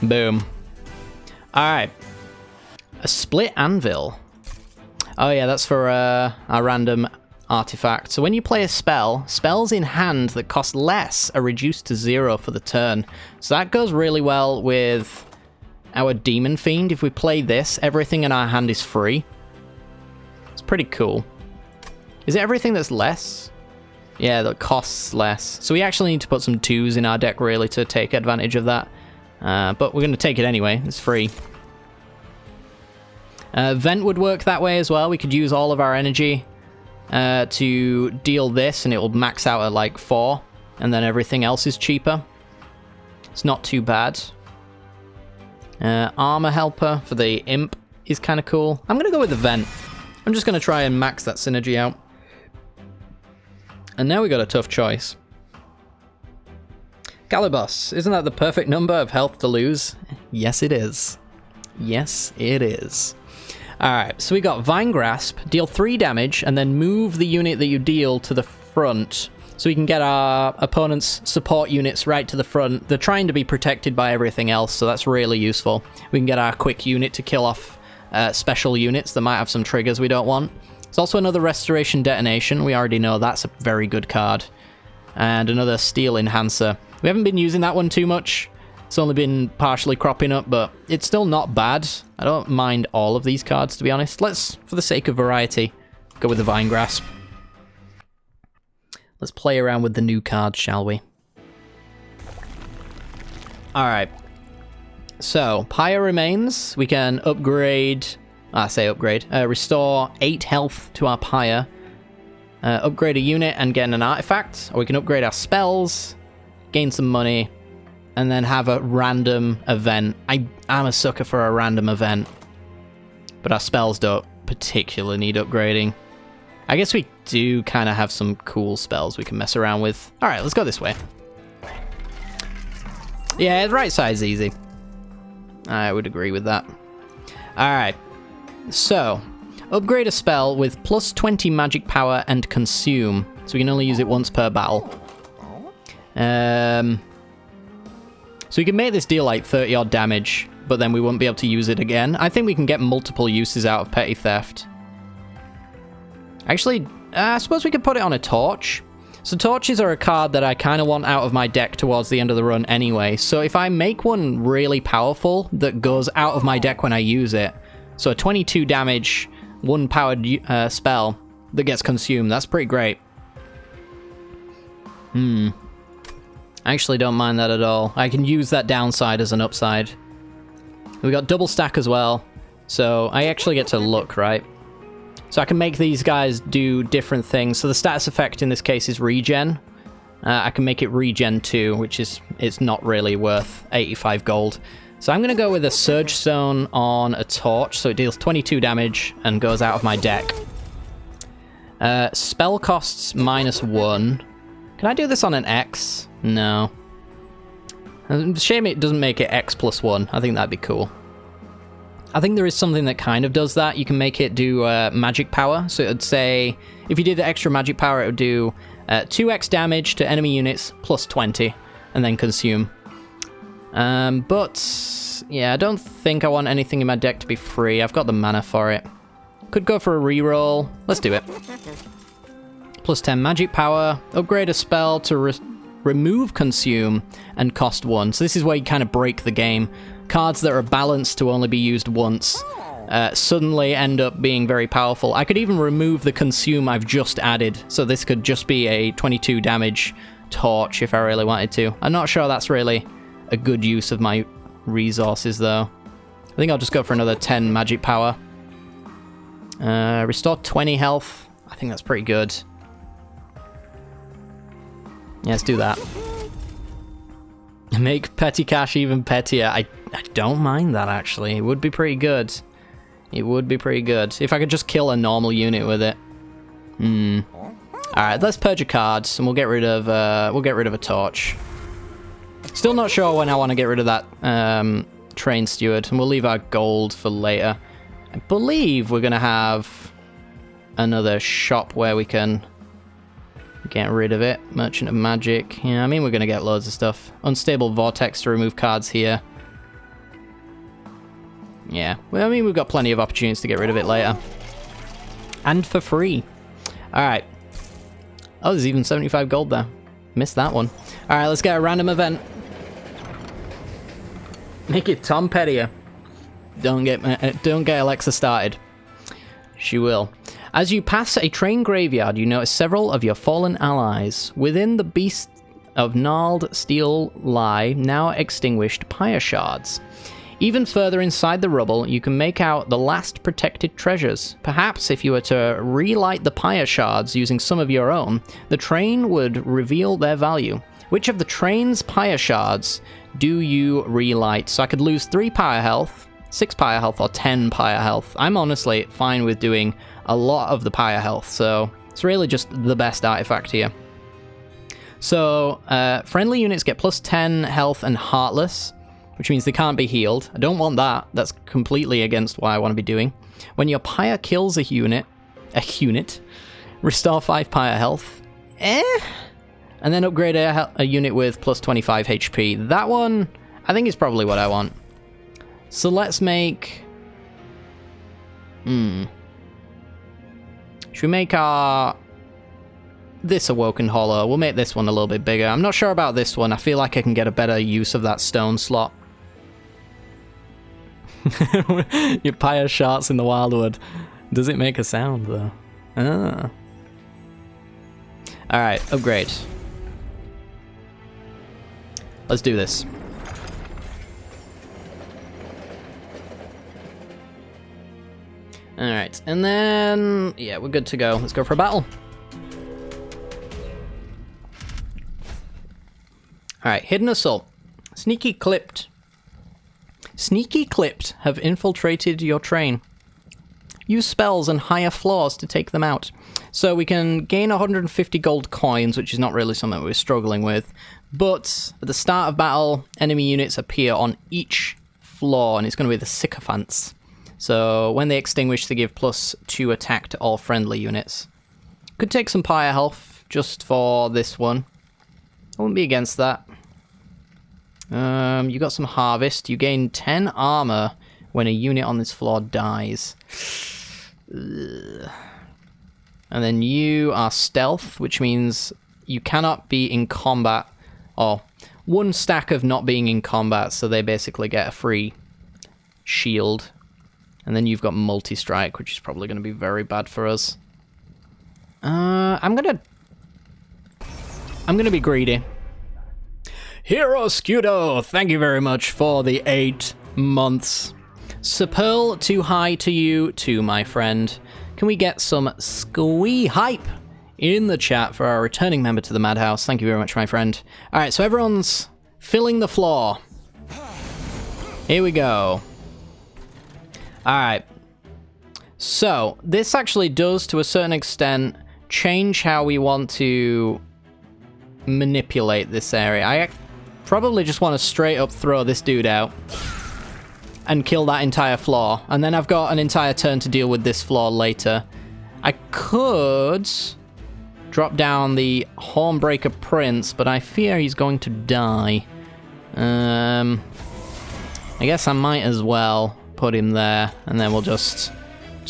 Boom. Alright. A split anvil. Oh yeah, that's for our random artifact. So when you play a spell, spells in hand that cost less are reduced to 0 for the turn. So that goes really well with our Demon Fiend. If we play this, everything in our hand is free. It's pretty cool. Is it everything that's less? Yeah, that costs less. So we actually need to put some 2s in our deck, really, to take advantage of that. But we're going to take it anyway. It's free. Vent would work that way as well. We could use all of our energy to deal this, and it will max out at like 4, and then everything else is cheaper. It's not too bad. Armor Helper for the Imp is kind of cool. I'm going to go with the Vent. I'm just going to try and max that synergy out. And now we got a tough choice. Calibos, isn't that the perfect number of health to lose? Yes, it is. Yes, it is. Alright, so we got Vine Grasp, deal 3 damage, and then move the unit that you deal to the front. So we can get our opponent's support units right to the front. They're trying to be protected by everything else, so that's really useful. We can get our quick unit to kill off special units that might have some triggers we don't want. There's also another Restoration Detonation. We already know that's a very good card. And another Steel Enhancer. We haven't been using that one too much. It's only been partially cropping up, but it's still not bad. I don't mind all of these cards, to be honest. Let's, for the sake of variety, go with the Vine Grasp. Let's play around with the new cards, shall we? Alright. So, Pyre remains. We can upgrade... I say upgrade. Restore 8 health to our Pyre. Upgrade a unit and get an artifact. Or we can upgrade our spells, gain some money, and then have a random event. I'm a sucker for a random event. But our spells don't particularly need upgrading. I guess we do kind of have some cool spells we can mess around with. Alright, let's go this way. Yeah, the right side's easy. I would agree with that. Alright. So, upgrade a spell with plus 20 magic power and consume. So we can only use it once per battle. So we can make this deal like 30 odd damage, but then we won't be able to use it again. I think we can get multiple uses out of Petty Theft. Actually, I suppose we could put it on a Torch. So torches are a card that I kind of want out of my deck towards the end of the run anyway. So if I make one really powerful that goes out of my deck when I use it, so a 22 damage, 1 powered spell that gets consumed, that's pretty great. I actually don't mind that at all. I can use that downside as an upside. We got double stack as well, so I actually get to look, right? So I can make these guys do different things. So the status effect in this case is regen. I can make it regen 2, which is it's not really worth 85 gold. So I'm going to go with a Surge Stone on a Torch, so it deals 22 damage and goes out of my deck. Spell costs -1. Can I do this on an X? No. Shame it doesn't make it X plus 1. I think that'd be cool. I think there is something that kind of does that. You can make it do magic power. So it would say, if you did the extra magic power, it would do 2x damage to enemy units plus 20, and then consume. But, yeah, I don't think I want anything in my deck to be free. I've got the mana for it. Could go for a reroll. Let's do it. Plus 10 magic power. Upgrade a spell to remove consume and cost 1. So this is where you kind of break the game. Cards that are balanced to only be used once suddenly end up being very powerful. I could even remove the consume I've just added. So this could just be a 22 damage torch if I really wanted to. I'm not sure that's really a good use of my resources though. I think I'll just go for another 10 magic power. Restore 20 health. I think that's pretty good. Yeah, let's do that. Make petty cash even pettier. I don't mind that, actually. It would be pretty good. It would be pretty good. If I could just kill a normal unit with it. Alright, let's purge a card, and we'll get rid of a torch. Still not sure when I want to get rid of that train steward, and we'll leave our gold for later. I believe we're going to have another shop where we can get rid of it. Merchant of Magic. Yeah, I mean, we're going to get loads of stuff. Unstable Vortex to remove cards here. Yeah, well, I mean, we've got plenty of opportunities to get rid of it later. And for free. Alright. Oh, there's even 75 gold there. Missed that one. Alright, let's get a random event. Make it Tom Pettier. Don't get Alexa started. She will. As you pass a train graveyard, you notice several of your fallen allies. Within the beast of gnarled steel lie now extinguished pyre shards. Even further inside the rubble, you can make out the last protected treasures. Perhaps if you were to relight the pyre shards using some of your own, the train would reveal their value. Which of the train's pyre shards do you relight? So I could lose 3 pyre health, 6 pyre health, or 10 pyre health. I'm honestly fine with doing a lot of the pyre health, so it's really just the best artifact here. So, friendly units get plus 10 health and heartless, which means they can't be healed. I don't want that. That's completely against what I want to be doing. When your pyre kills a unit, restore 5 pyre health. And then upgrade a unit with plus 25 HP. That one, I think is probably what I want. So let's make... Should we make our... this Awoken Hollow? We'll make this one a little bit bigger. I'm not sure about this one. I feel like I can get a better use of that stone slot. Your pyre shards in the wildwood. Does it make a sound, though? Ah. Alright, upgrade. Let's do this. Alright, and then... yeah, we're good to go. Let's go for a battle. Alright, Hidden Assault. Sneaky Clipped. Sneaky Clipped have infiltrated your train. Use spells and higher floors to take them out. So we can gain 150 gold coins, which is not really something we're struggling with. But at the start of battle, enemy units appear on each floor, and it's going to be the Sycophants. So when they extinguish, they give plus 2 attack to all friendly units. Could take some pyre health just for this one. I wouldn't be against that. You got some harvest. You gain 10 armor when a unit on this floor dies. Ugh. And then you are stealth, which means you cannot be in combat. Or 1 stack of not being in combat, so they basically get a free shield. And then you've got multi-strike, which is probably going to be very bad for us. I'm gonna be greedy. Hero Scudo, thank you very much for the 8 months. Superl, too high to you too, my friend. Can we get some squee hype in the chat for our returning member to the Madhouse? Thank you very much, my friend. Alright, so everyone's filling the floor. Here we go. Alright. So, this actually does, to a certain extent, change how we want to manipulate this area. I probably just want to straight up throw this dude out and kill that entire floor. And then I've got an entire turn to deal with this floor later. I could drop down the Hornbreaker Prince, but I fear he's going to die. I guess I might as well put him there, and then we'll just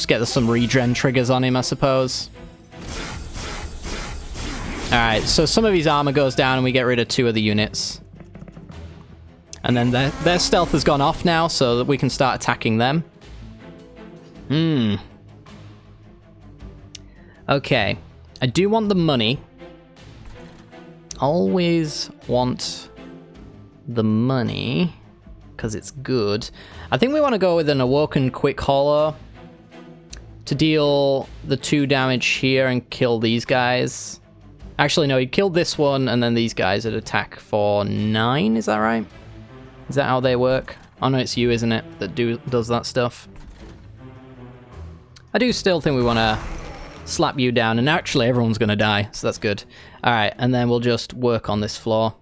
get some regen triggers on him, I suppose. Alright, so some of his armor goes down and we get rid of 2 of the units. And then their stealth has gone off now, so that we can start attacking them. Okay. I do want the money. Always want the money, because it's good. I think we want to go with an Awoken Quick Hollow to deal the 2 damage here and kill these guys. Actually, no, he killed this one, and then these guys would attack for 9, is that right? Is that how they work? Oh no, it's you, isn't it, that does that stuff? I do still think we want to slap you down, and actually everyone's going to die, so that's good. Alright, and then we'll just work on this floor.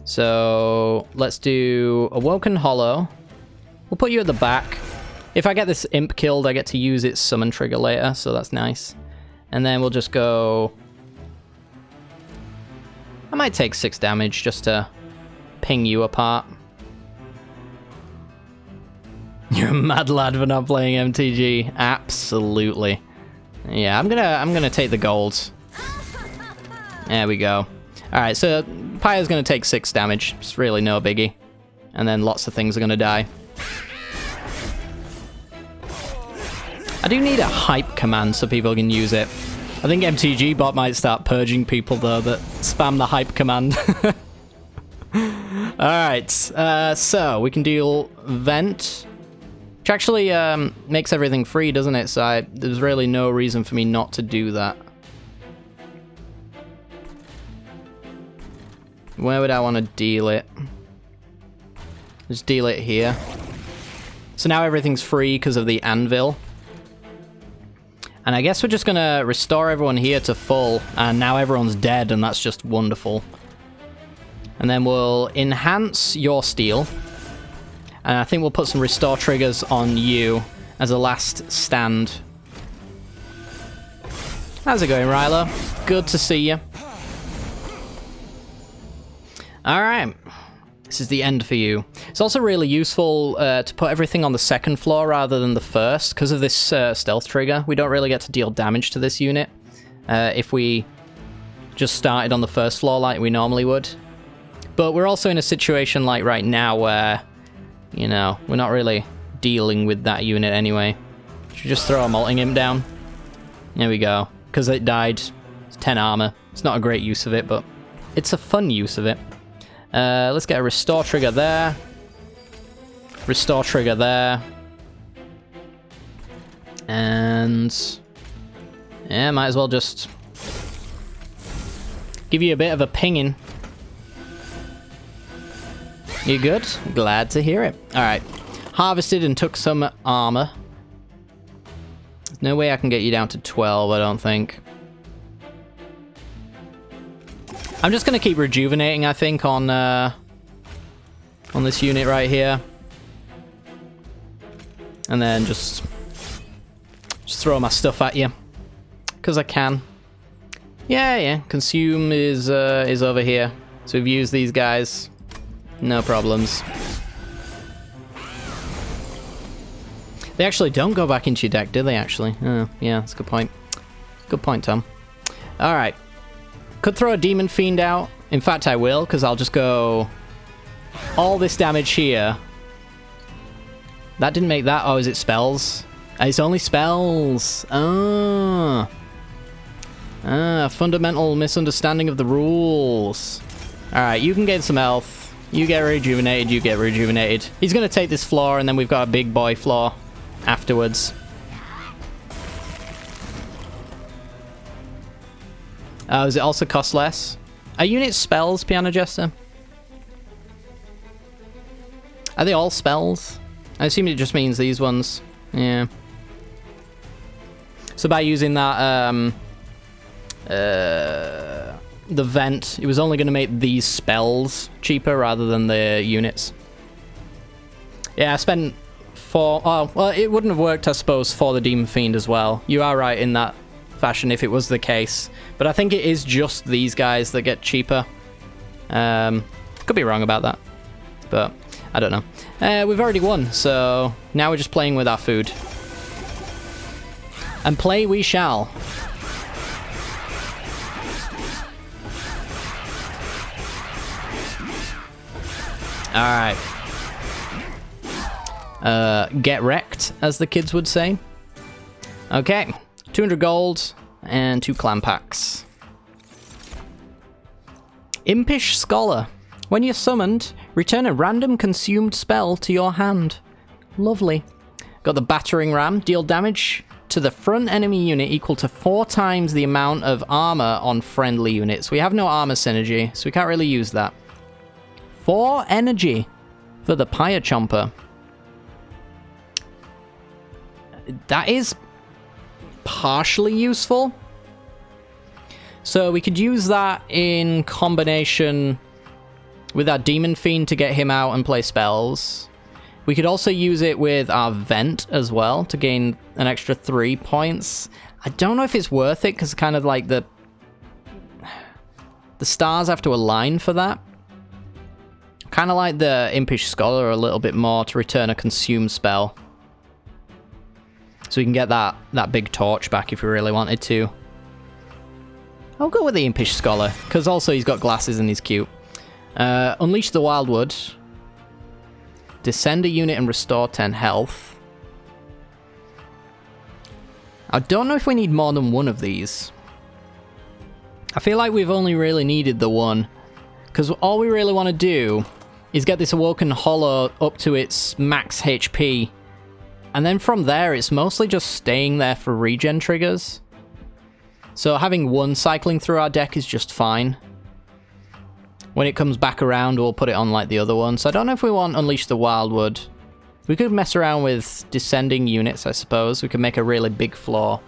So, let's do Awoken Hollow. We'll put you at the back. If I get this imp killed, I get to use its summon trigger later, so that's nice. And then we'll just go... I might take 6 damage just to ping you apart. You're a mad lad for not playing MTG. Absolutely. Yeah, I'm gonna take the gold. There we go. Alright, so Pyre's gonna take 6 damage. It's really no biggie. And then lots of things are gonna die. I do need a hype command so people can use it. I think MTG bot might start purging people though that spam the hype command. Alright, so we can deal Vent. Which actually makes everything free, doesn't it? So there's really no reason for me not to do that. Where would I want to deal it? Just deal it here. So now everything's free because of the anvil. And I guess we're just going to restore everyone here to full. And now everyone's dead, and that's just wonderful. And then we'll enhance your steel. And I think we'll put some restore triggers on you as a last stand. How's it going, Rylo? Good to see you. Alright. This is the end for you. It's also really useful to put everything on the second floor rather than the first. Because of this stealth trigger, we don't really get to deal damage to this unit. If we just started on the first floor like we normally would. But we're also in a situation like right now where... You know, we're not really dealing with that unit anyway. Should we just throw a Molting Imp down? There we go. Because it died. It's 10 armor. It's not a great use of it, but it's a fun use of it. Let's get a Restore trigger there. Restore trigger there. And... yeah, might as well just... give you a bit of a pinging. You good? Glad to hear it. Alright. Harvested and took some armor. There's no way I can get you down to 12, I don't think. I'm just going to keep rejuvenating, I think, on this unit right here. And then just throw my stuff at you. Because I can. Yeah. Consume is over here. So we've used these guys. No problems. They actually don't go back into your deck, do they, actually? Oh, yeah, that's a good point. Good point, Tom. Alright. Could throw a Demon Fiend out. In fact, I will, because I'll just go... all this damage here. That didn't make that... oh, is it spells? It's only spells. Fundamental misunderstanding of the rules. Alright, you can gain some health. You get rejuvenated, you get rejuvenated. He's going to take this floor, and then we've got a big boy floor afterwards. Does it also cost less? Are unit spells, PianoJester? Are they all spells? I assume it just means these ones. Yeah. So by using that, the vent, it was only going to make these spells cheaper rather than the units. Yeah, I spent 4... oh, well, it wouldn't have worked, I suppose, for the Demon Fiend as well. You are right in that fashion if it was the case. But I think it is just these guys that get cheaper. Could be wrong about that. But I don't know. We've already won, so now we're just playing with our food. And play we shall. Alright. Get wrecked, as the kids would say. Okay. 200 gold and 2 clan packs. Impish Scholar. When you're summoned, return a random consumed spell to your hand. Lovely. Got the Battering Ram. Deal damage to the front enemy unit equal to 4 times the amount of armor on friendly units. We have no armor synergy, so we can't really use that. 4 energy for the Pyre Chomper. That is partially useful. So we could use that in combination with our Demon Fiend to get him out and play spells. We could also use it with our vent as well to gain an extra 3 points. I don't know if it's worth it because kind of like the stars have to align for that. Kind of like the Impish Scholar a little bit more to return a consume spell. So we can get that big torch back if we really wanted to. I'll go with the Impish Scholar, because also he's got glasses and he's cute. Unleash the Wildwood. Descend a unit and restore 10 health. I don't know if we need more than one of these. I feel like we've only really needed the one. Because all we really want to do is get this Awoken Hollow up to its max HP. And then from there, it's mostly just staying there for regen triggers. So having one cycling through our deck is just fine. When it comes back around, we'll put it on like the other one. So I don't know if we want Unleash the Wildwood. We could mess around with descending units, I suppose. We could make a really big floor.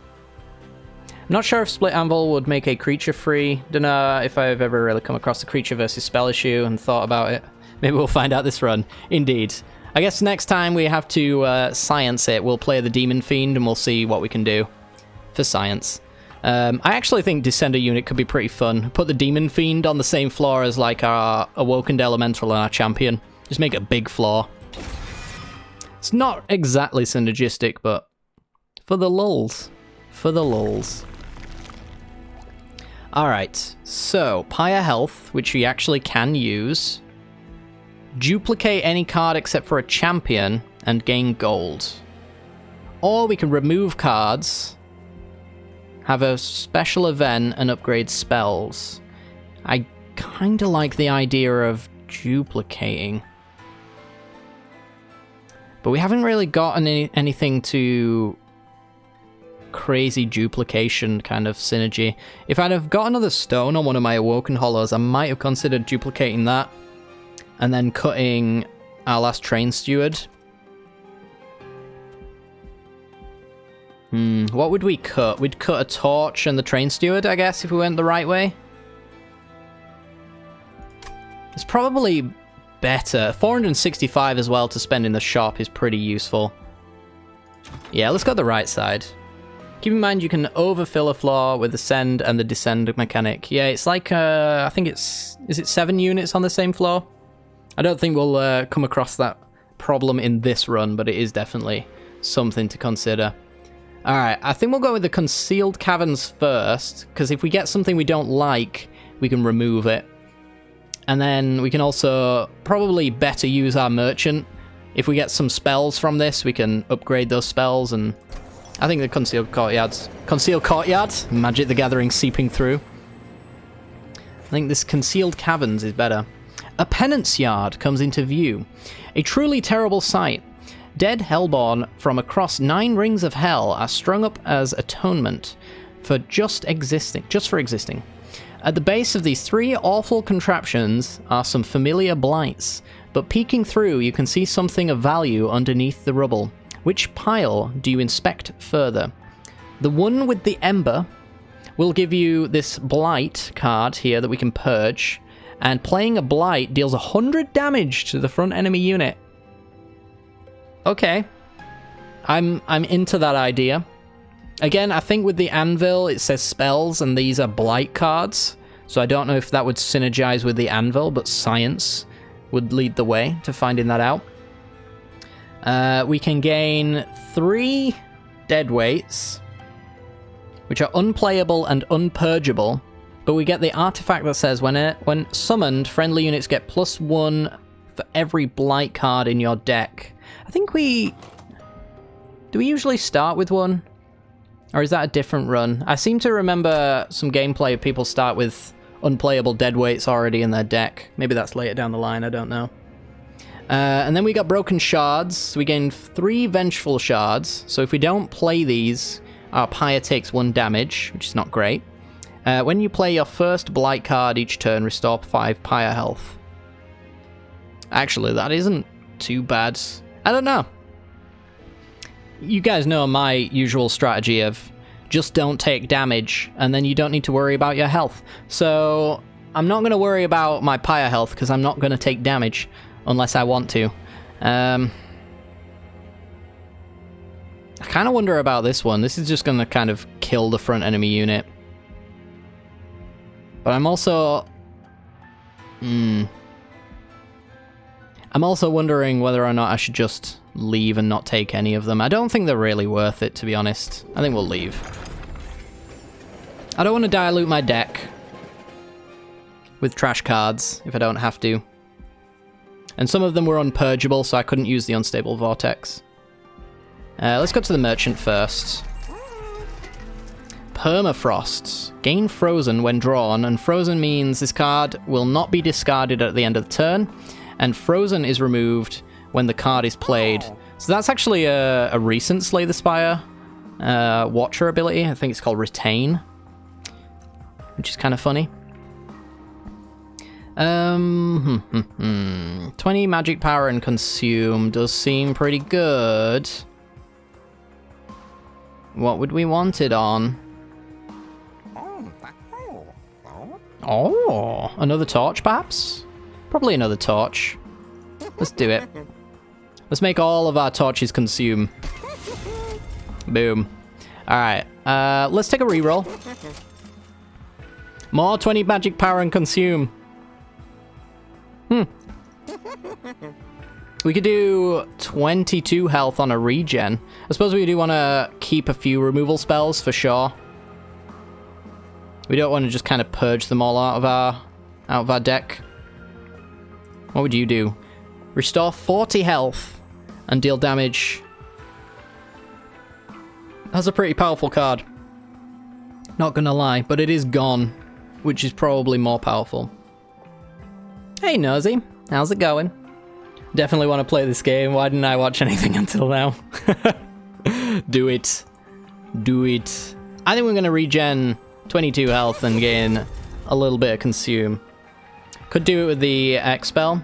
I'm not sure if Split Anvil would make a creature free. Don't know if I've ever really come across a creature versus spell issue and thought about it. Maybe we'll find out this run. Indeed. I guess next time we have to science it, we'll play the Demon Fiend and we'll see what we can do for science. I actually think Descender unit could be pretty fun. Put the Demon Fiend on the same floor as like our Awoken Elemental and our champion. Just make a big floor. It's not exactly synergistic, but for the lulz. For the lulz. Alright, so Pyre Health, which we actually can use. Duplicate any card except for a champion and gain gold. Or we can remove cards, have a special event, and upgrade spells. I kinda like the idea of duplicating. But we haven't really gotten anything to crazy duplication kind of synergy. If I'd have got another stone on one of my Awoken Hollows, I might have considered duplicating that. And then cutting our last Train Steward. What would we cut? We'd cut a Torch and the Train Steward, I guess, if we went the right way. It's probably better. 465 as well to spend in the shop is pretty useful. Yeah, let's go the right side. Keep in mind you can overfill a floor with the send and the descend mechanic. Yeah, it's like, I think it's... Is it 7 units on the same floor? I don't think we'll come across that problem in this run, but it is definitely something to consider. Alright, I think we'll go with the Concealed Caverns first, because if we get something we don't like, we can remove it. And then we can also probably better use our Merchant. If we get some spells from this, we can upgrade those spells, and I think the Concealed Courtyard, Magic the Gathering seeping through. I think this Concealed Caverns is better. A Penance Yard comes into view. A truly terrible sight. Dead Hellborn from across 9 rings of hell are strung up as atonement for just for existing. At the base of these 3 awful contraptions are some familiar blights, but peeking through you can see something of value underneath the rubble. Which pile do you inspect further? The one with the ember will give you this blight card here that we can purge. And playing a blight deals 100 damage to the front enemy unit. Okay. I'm into that idea. Again, I think with the anvil it says spells and these are blight cards. So I don't know if that would synergize with the anvil, but science would lead the way to finding that out. We can gain 3 dead weights, which are unplayable and unpurgeable. But we get the artifact that says, when summoned, friendly units get +1 for every blight card in your deck. I think do we usually start with 1? Or is that a different run? I seem to remember some gameplay of people start with unplayable deadweights already in their deck. Maybe that's later down the line, I don't know. And then we got Broken Shards. We gain 3 Vengeful Shards. So if we don't play these, our Pyre takes 1 damage, which is not great. When you play your first Blight card each turn, restore 5 Pyre health. Actually, that isn't too bad. I don't know. You guys know my usual strategy of just don't take damage, and then you don't need to worry about your health. So I'm not going to worry about my Pyre health, because I'm not going to take damage unless I want to. I kind of wonder about this one. This is just going to kind of kill the front enemy unit. But I'm also... I'm also wondering whether or not I should just leave and not take any of them. I don't think they're really worth it, to be honest. I think we'll leave. I don't want to dilute my deck with trash cards if I don't have to. And some of them were unpurgeable, so I couldn't use the Unstable Vortex. Let's go to the Merchant first. Permafrosts. Gain Frozen when drawn, and Frozen means this card will not be discarded at the end of the turn, and Frozen is removed when the card is played. So that's actually a recent Slay the Spire Watcher ability. I think it's called Retain, which is kind of funny. 20 magic power and consume does seem pretty good. What would we want it on? Oh, another torch, perhaps? Probably another torch. Let's do it. Let's make all of our torches consume. Boom. Alright, let's take a reroll. More 20 magic power and consume. We could do 22 health on a regen. I suppose we do want to keep a few removal spells for sure. We don't want to just kind of purge them all out of our deck. What would you do? Restore 40 health and deal damage. That's a pretty powerful card. Not gonna lie, but it is gone, which is probably more powerful. Hey Nosy, how's it going? Definitely want to play this game. Why didn't I watch anything until now? Do it. Do it. I think we're going to regen 22 health and gain a little bit of consume. Could do it with the X spell.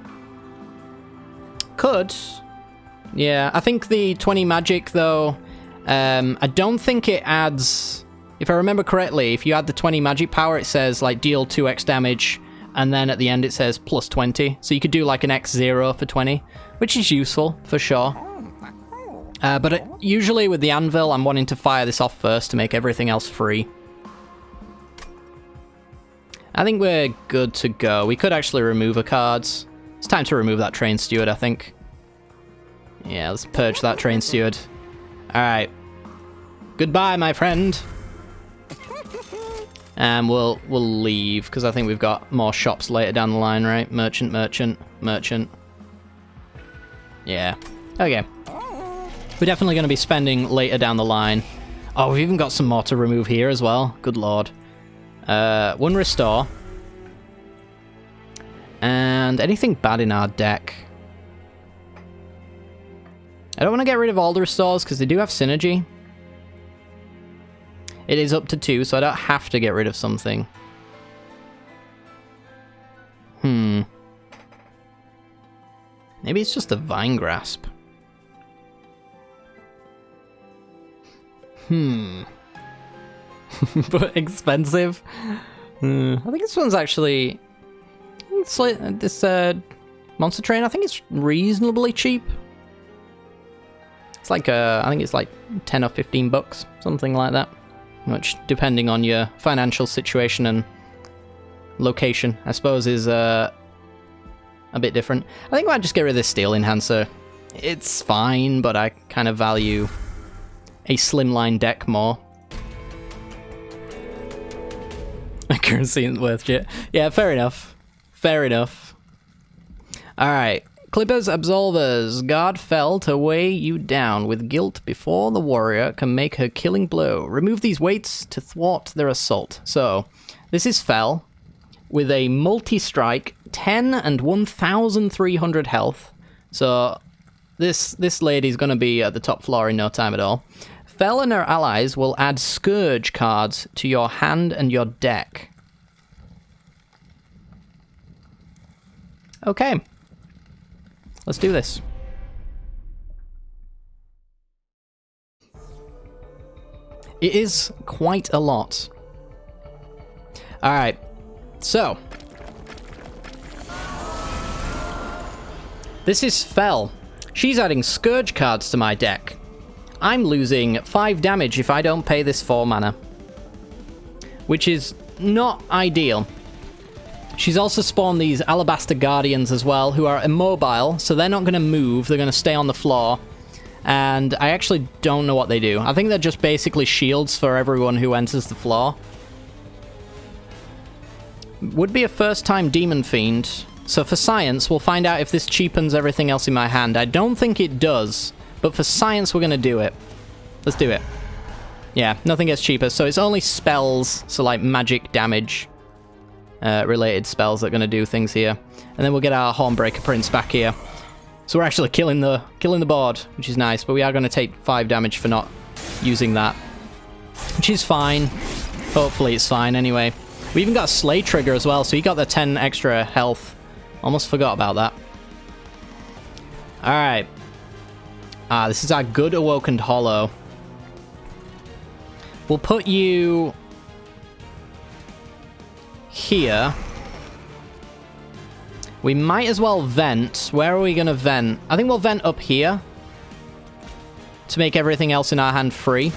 Could. Yeah, I think the 20 magic though, I don't think it adds... If I remember correctly, if you add the 20 magic power, it says like deal 2x damage, and then at the end it says plus 20. So you could do like an X0 for 20, which is useful for sure. But usually with the anvil, I'm wanting to fire this off first to make everything else free. I think we're good to go. We could actually remove a card. It's time to remove that Train Steward, I think. Yeah, let's purge that Train Steward. Alright. Goodbye, my friend. And we'll leave, because I think we've got more shops later down the line, right? Merchant, merchant, merchant. Yeah. Okay. We're definitely going to be spending later down the line. Oh, we've even got some more to remove here as well. Good lord. One restore. And anything bad in our deck. I don't want to get rid of all the restores, because they do have synergy. It is up to 2, so I don't have to get rid of something. Maybe it's just a Vine Grasp. But expensive? I think this one's actually... It's like this Monster Train, I think it's reasonably cheap. It's like, I think it's like 10 or 15 bucks, something like that. Which, depending on your financial situation and location, I suppose is a bit different. I think I might just get rid of this Steel Enhancer. It's fine, but I kind of value a slimline deck more. Accuracy isn't worth shit. Yeah, fair enough. Fair enough. Alright. Clippers, Absolvers. Guard Fell to weigh you down with guilt before the warrior can make her killing blow. Remove these weights to thwart their assault. So, this is Fell with a multi-strike, 10 and 1,300 health. So, this lady's going to be at the top floor in no time at all. Fell and her allies will add Scourge cards to your hand and your deck. Okay. Let's do this. It is quite a lot. Alright, so. This is Fell. She's adding Scourge cards to my deck. I'm losing 5 damage if I don't pay this 4 mana. Which is not ideal. She's also spawned these Alabaster Guardians as well, who are immobile, so they're not going to move, they're going to stay on the floor. And I actually don't know what they do. I think they're just basically shields for everyone who enters the floor. Would be a first-time Demon Fiend. So for science, we'll find out if this cheapens everything else in my hand. I don't think it does, but for science, we're going to do it. Let's do it. Yeah, nothing gets cheaper, so it's only spells, so like magic damage related spells that are going to do things here. And then we'll get our Hornbreaker Prince back here. So we're actually killing the board, which is nice, but we are going to take 5 damage for not using that. Which is fine. Hopefully it's fine anyway. We even got a Slay trigger as well, so he got the 10 extra health. Almost forgot about that. Alright. This is our good Awoken Hollow. We'll put you here. We might as well vent. Where are we going to vent? I think we'll vent up here to make everything else in our hand free.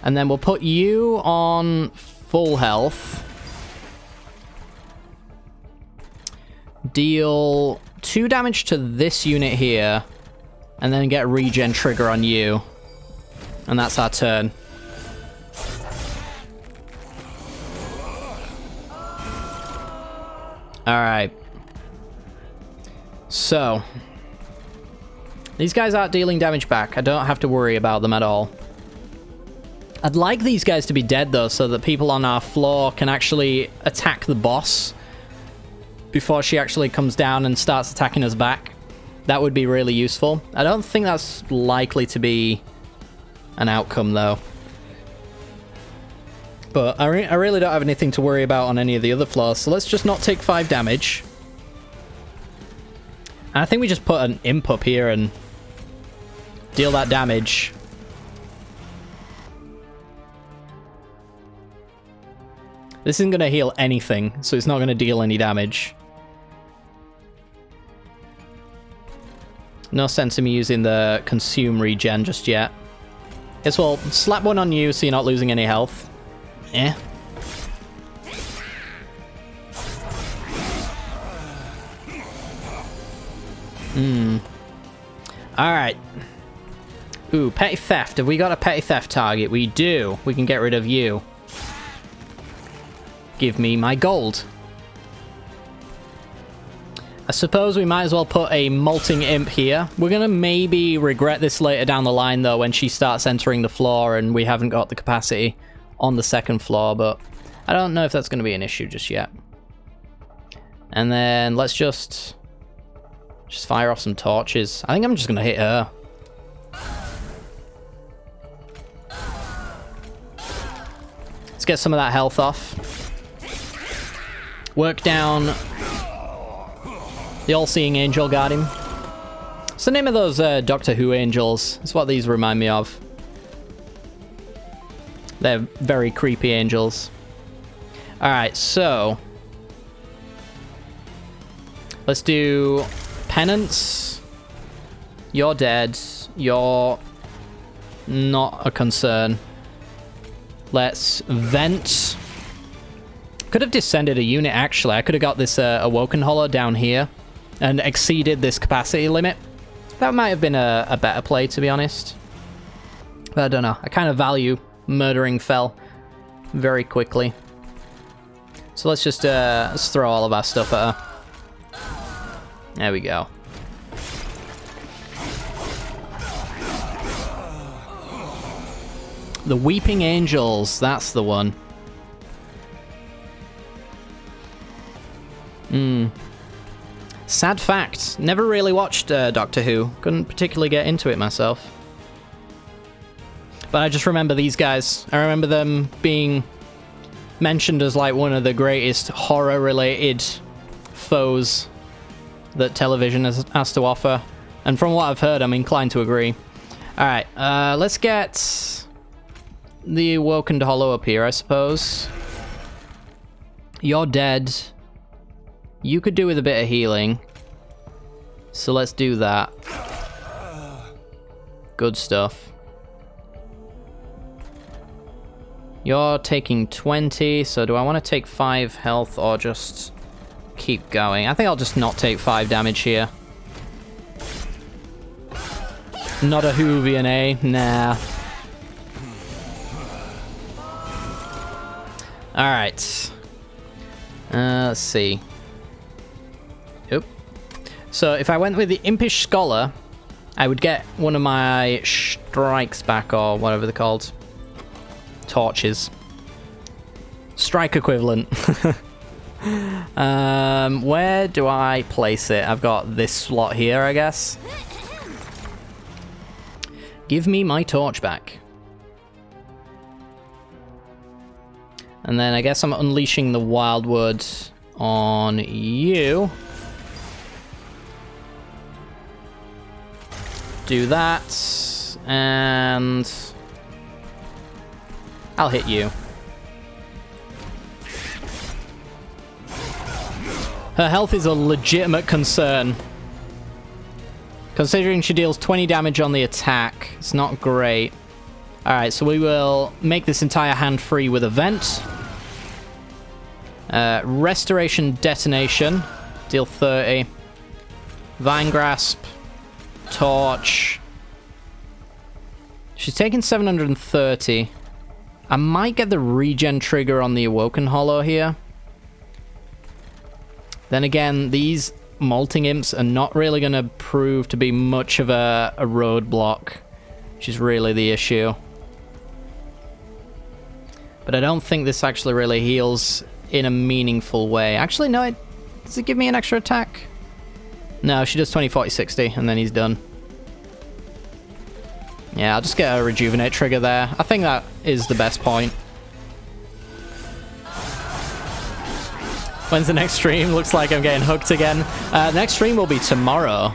And then we'll put you on full health. Deal 2 damage to this unit here. And then get a regen trigger on you. And that's our turn. Alright. So. These guys aren't dealing damage back. I don't have to worry about them at all. I'd like these guys to be dead, though, so that people on our floor can actually attack the boss before she actually comes down and starts attacking us back. That would be really useful. I don't think that's likely to be an outcome, though. But I really don't have anything to worry about on any of the other floors, so let's just not take 5 damage. And I think we just put an imp up here and deal that damage. This isn't going to heal anything, so it's not going to deal any damage. No sense in me using the consume regen just yet. Guess we'll slap one on you so you're not losing any health. Eh. Alright. Ooh, petty theft. Have we got a petty theft target? We do. We can get rid of you. Give me my gold. I suppose we might as well put a molting imp here. We're gonna maybe regret this later down the line, though, when she starts entering the floor and we haven't got the capacity on the second floor, but I don't know if that's gonna be an issue just yet. And then let's just fire off some torches. I think I'm just gonna hit her. Let's get some of that health off. Work down the all-seeing angel, got him. What's the name of those Doctor Who angels? That's what these remind me of. They're very creepy angels. Alright, so let's do penance. You're dead. You're not a concern. Let's vent. Could have descended a unit, actually. I could have got this Awoken Hollow down here and exceeded this capacity limit. That might have been a better play, to be honest. But I don't know. I kind of value murdering Fel very quickly. So let's just let's throw all of our stuff at her. There we go. The Weeping Angels, that's the one. Sad fact, never really watched Doctor Who. Couldn't particularly get into it myself. But I just remember these guys. I remember them being mentioned as like one of the greatest horror-related foes that television has to offer. And from what I've heard, I'm inclined to agree. Alright, let's get the Awoken Hollow up here, I suppose. You're dead. You could do with a bit of healing. So let's do that. Good stuff. You're taking 20, so do I want to take 5 health or just keep going? I think I'll just not take 5 damage here. Not a Hoovian, eh? Nah. Alright. Let's see. Oop. So if I went with the Impish Scholar, I would get one of my strikes back, or whatever they're called. Torches. Strike equivalent. Where do I place it? I've got this slot here, I guess. Give me my torch back. And then I guess I'm unleashing the Wildwood on you. Do that. And I'll hit you. Her health is a legitimate concern. Considering she deals 20 damage on the attack, it's not great. Alright, so we will make this entire hand free with a vent. Restoration Detonation. Deal 30. Vine Grasp. Torch. She's taking 730. I might get the regen trigger on the Awoken Hollow here. Then again, these Molting Imps are not really going to prove to be much of a roadblock, which is really the issue. But I don't think this actually really heals in a meaningful way. Actually, no, does it give me an extra attack? No, she does 20, 40, 60, and then he's done. Yeah, I'll just get a Rejuvenate trigger there. I think that is the best point. When's the next stream? Looks like I'm getting hooked again. The next stream will be tomorrow.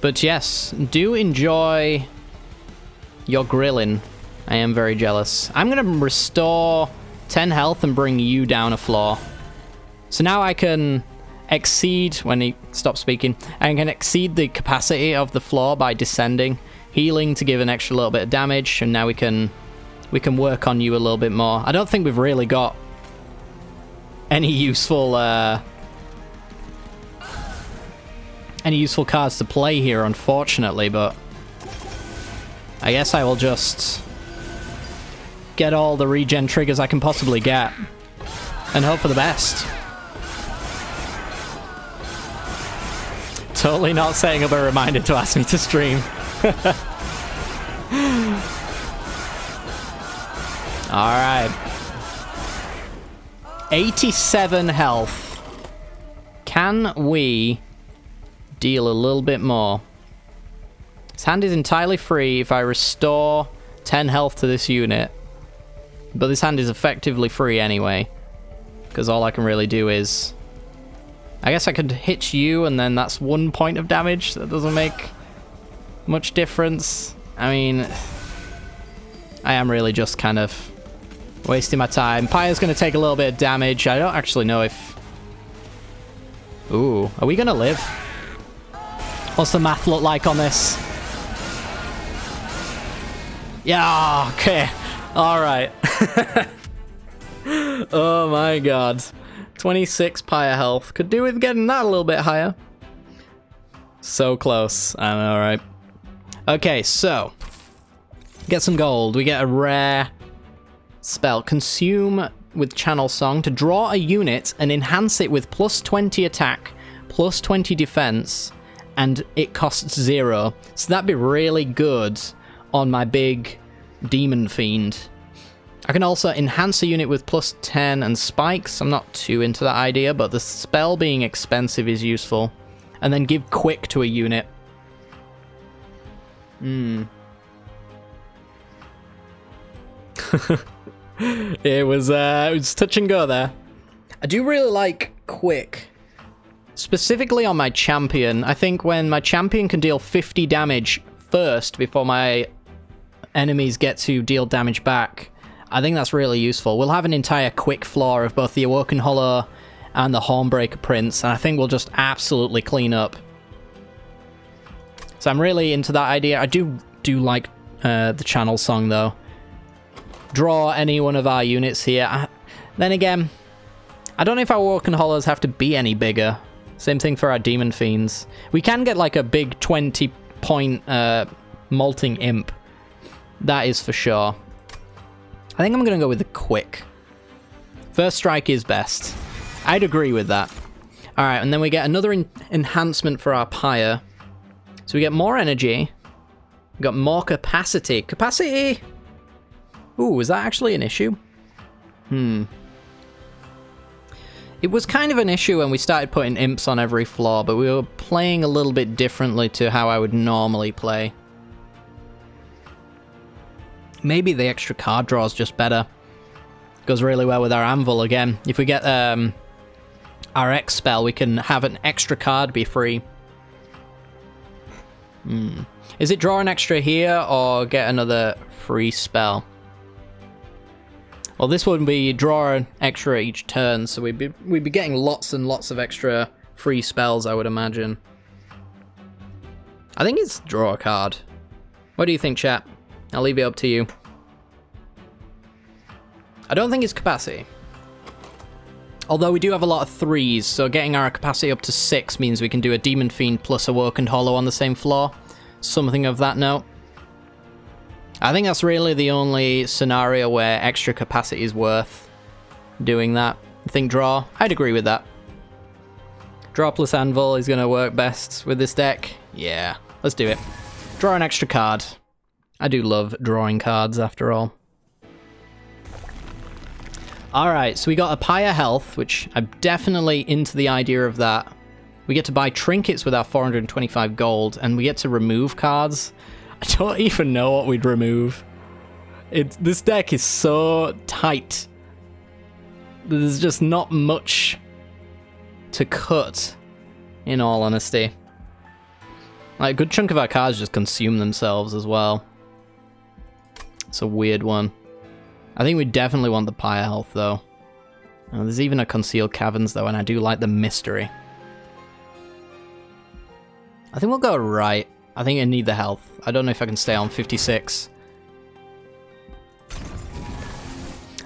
But yes, do enjoy your grilling. I am very jealous. I'm going to restore 10 health and bring you down a floor. So now I can exceed, when he stops speaking, I can exceed the capacity of the floor by descending. Healing to give an extra little bit of damage, and now we can work on you a little bit more. I don't think we've really got any useful cards to play here, unfortunately, but I guess I will just get all the regen triggers I can possibly get and hope for the best. Totally not setting up a reminder to ask me to stream. Alright. 87 health. Can we deal a little bit more? This hand is entirely free if I restore 10 health to this unit. But this hand is effectively free anyway. Because all I can really do is... I guess I could hit you and then that's 1 point of damage. That doesn't make much difference. I mean, I am really just kind of wasting my time. Pyre's going to take a little bit of damage. I don't actually know if... Ooh, are we going to live? What's the math look like on this? Yeah, okay. Alright. Oh my god. 26 Pyre health. Could do with getting that a little bit higher. So close. I know, right? Okay, so get some gold. We get a rare spell. Consume with Channel Song to draw a unit and enhance it with plus 20 attack, plus 20 defense, and it costs 0. So that'd be really good on my big Demon Fiend. I can also enhance a unit with plus 10 and spikes. I'm not too into that idea, but the spell being expensive is useful. And then give quick to a unit. It was touch and go there. I do really like quick. Specifically on my champion. I think when my champion can deal 50 damage first before my enemies get to deal damage back, I think that's really useful. We'll have an entire quick floor of both the Awoken Hollow and the Hornbreaker Prince, and I think we'll just absolutely clean up. So I'm really into that idea. I do like the channel song, though. Draw any one of our units here. Then again, I don't know if our Awoken Hollows have to be any bigger. Same thing for our Demon Fiends. We can get like a big 20-point Molting Imp. That is for sure. I think I'm going to go with the Quick. First Strike is best. I'd agree with that. Alright, and then we get another enhancement for our Pyre. So we get more energy. We got more capacity. Capacity! Ooh, is that actually an issue? It was kind of an issue when we started putting imps on every floor, but we were playing a little bit differently to how I would normally play. Maybe the extra card draw is just better. Goes really well with our Anvil again. If we get our X spell, we can have an extra card be free. Is it draw an extra here or get another free spell? Well, this would be draw an extra each turn, so we'd be getting lots and lots of extra free spells, I would imagine. I think it's draw a card. What do you think, chat? I'll leave it up to you. I don't think it's capacity. Although we do have a lot of 3s, so getting our capacity up to 6 means we can do a Demon Fiend plus Awoken Hollow on the same floor. Something of that note. I think that's really the only scenario where extra capacity is worth doing that. I think draw. I'd agree with that. Draw plus Anvil is going to work best with this deck. Yeah, let's do it. Draw an extra card. I do love drawing cards after all. Alright, so we got a Pyre Health, which I'm definitely into the idea of that. We get to buy trinkets with our 425 gold, and we get to remove cards. I don't even know what we'd remove. This deck is so tight. There's just not much to cut, in all honesty. Like, a good chunk of our cards just consume themselves as well. It's a weird one. I think we definitely want the Pyre Health, though. There's even a Concealed Caverns, though, and I do like the Mystery. I think we'll go right. I think I need the health. I don't know if I can stay on 56.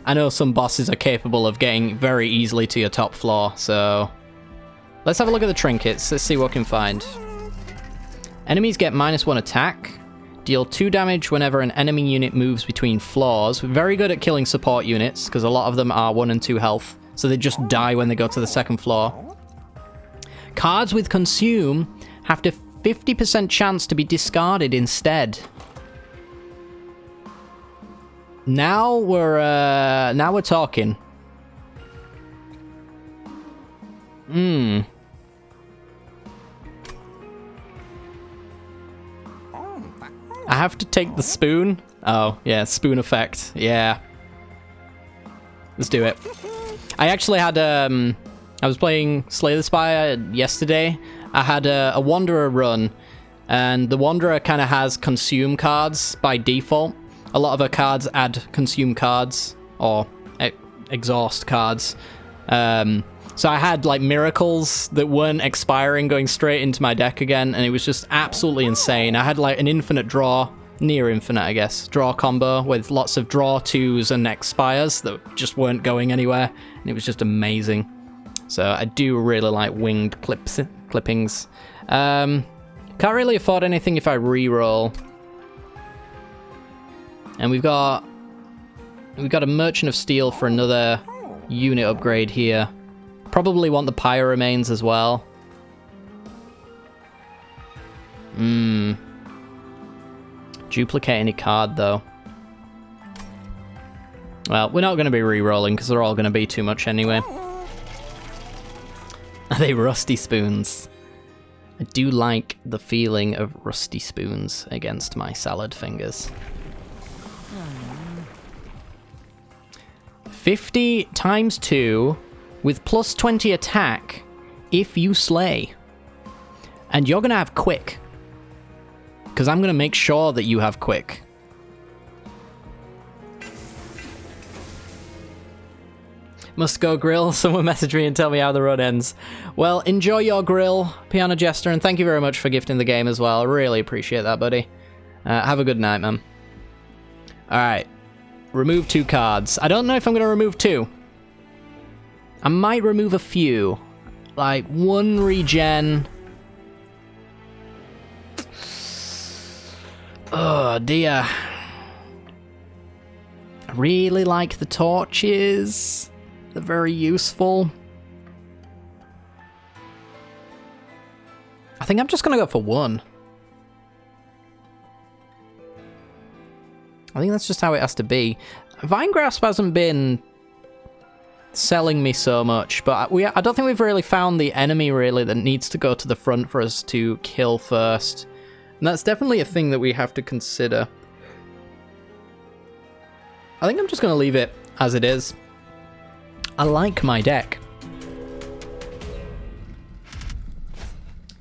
I know some bosses are capable of getting very easily to your top floor, so... Let's have a look at the trinkets. Let's see what we can find. Enemies get -1 attack. Deal 2 damage whenever an enemy unit moves between floors. We're very good at killing support units, because a lot of them are 1 and 2 health, so they just die when they go to the second floor. Cards with Consume have to 50% chance to be discarded instead. Now we're talking. I have to take the spoon. Oh, yeah, spoon effect. Yeah. Let's do it. I actually had I was playing Slay the Spire yesterday. I had a Wanderer run, and the Wanderer kind of has consume cards by default. A lot of her cards add consume cards, or exhaust cards. So I had like miracles that weren't expiring going straight into my deck again, and it was just absolutely insane. I had like an infinite draw, near infinite I guess, draw combo with lots of draw 2s and expires that just weren't going anywhere, and it was just amazing. So I do really like winged clippings. Can't really afford anything if I reroll. And we've got a Merchant of Steel for another unit upgrade here. Probably want the Pyre Remains as well. Duplicate any card though. Well, we're not going to be re-rolling because they're all going to be too much anyway. Are they rusty spoons? I do like the feeling of rusty spoons against my salad fingers. 50 times 2 with plus 20 attack if you slay. And you're going to have quick. Because I'm going to make sure that you have quick. Must go grill. Someone message me and tell me how the run ends. Well, enjoy your grill, PianoJester, and thank you very much for gifting the game as well. I really appreciate that, buddy. Have a good night, man. Alright. Remove 2 cards. I don't know if I'm going to remove 2. I might remove a few. Like, 1 regen. Oh, dear. I really like the torches. They're very useful. I think I'm just going to go for 1. I think that's just how it has to be. Vine Grasp hasn't been selling me so much, but I don't think we've really found the enemy really that needs to go to the front for us to kill first. And that's definitely a thing that we have to consider. I think I'm just going to leave it as it is. I like my deck.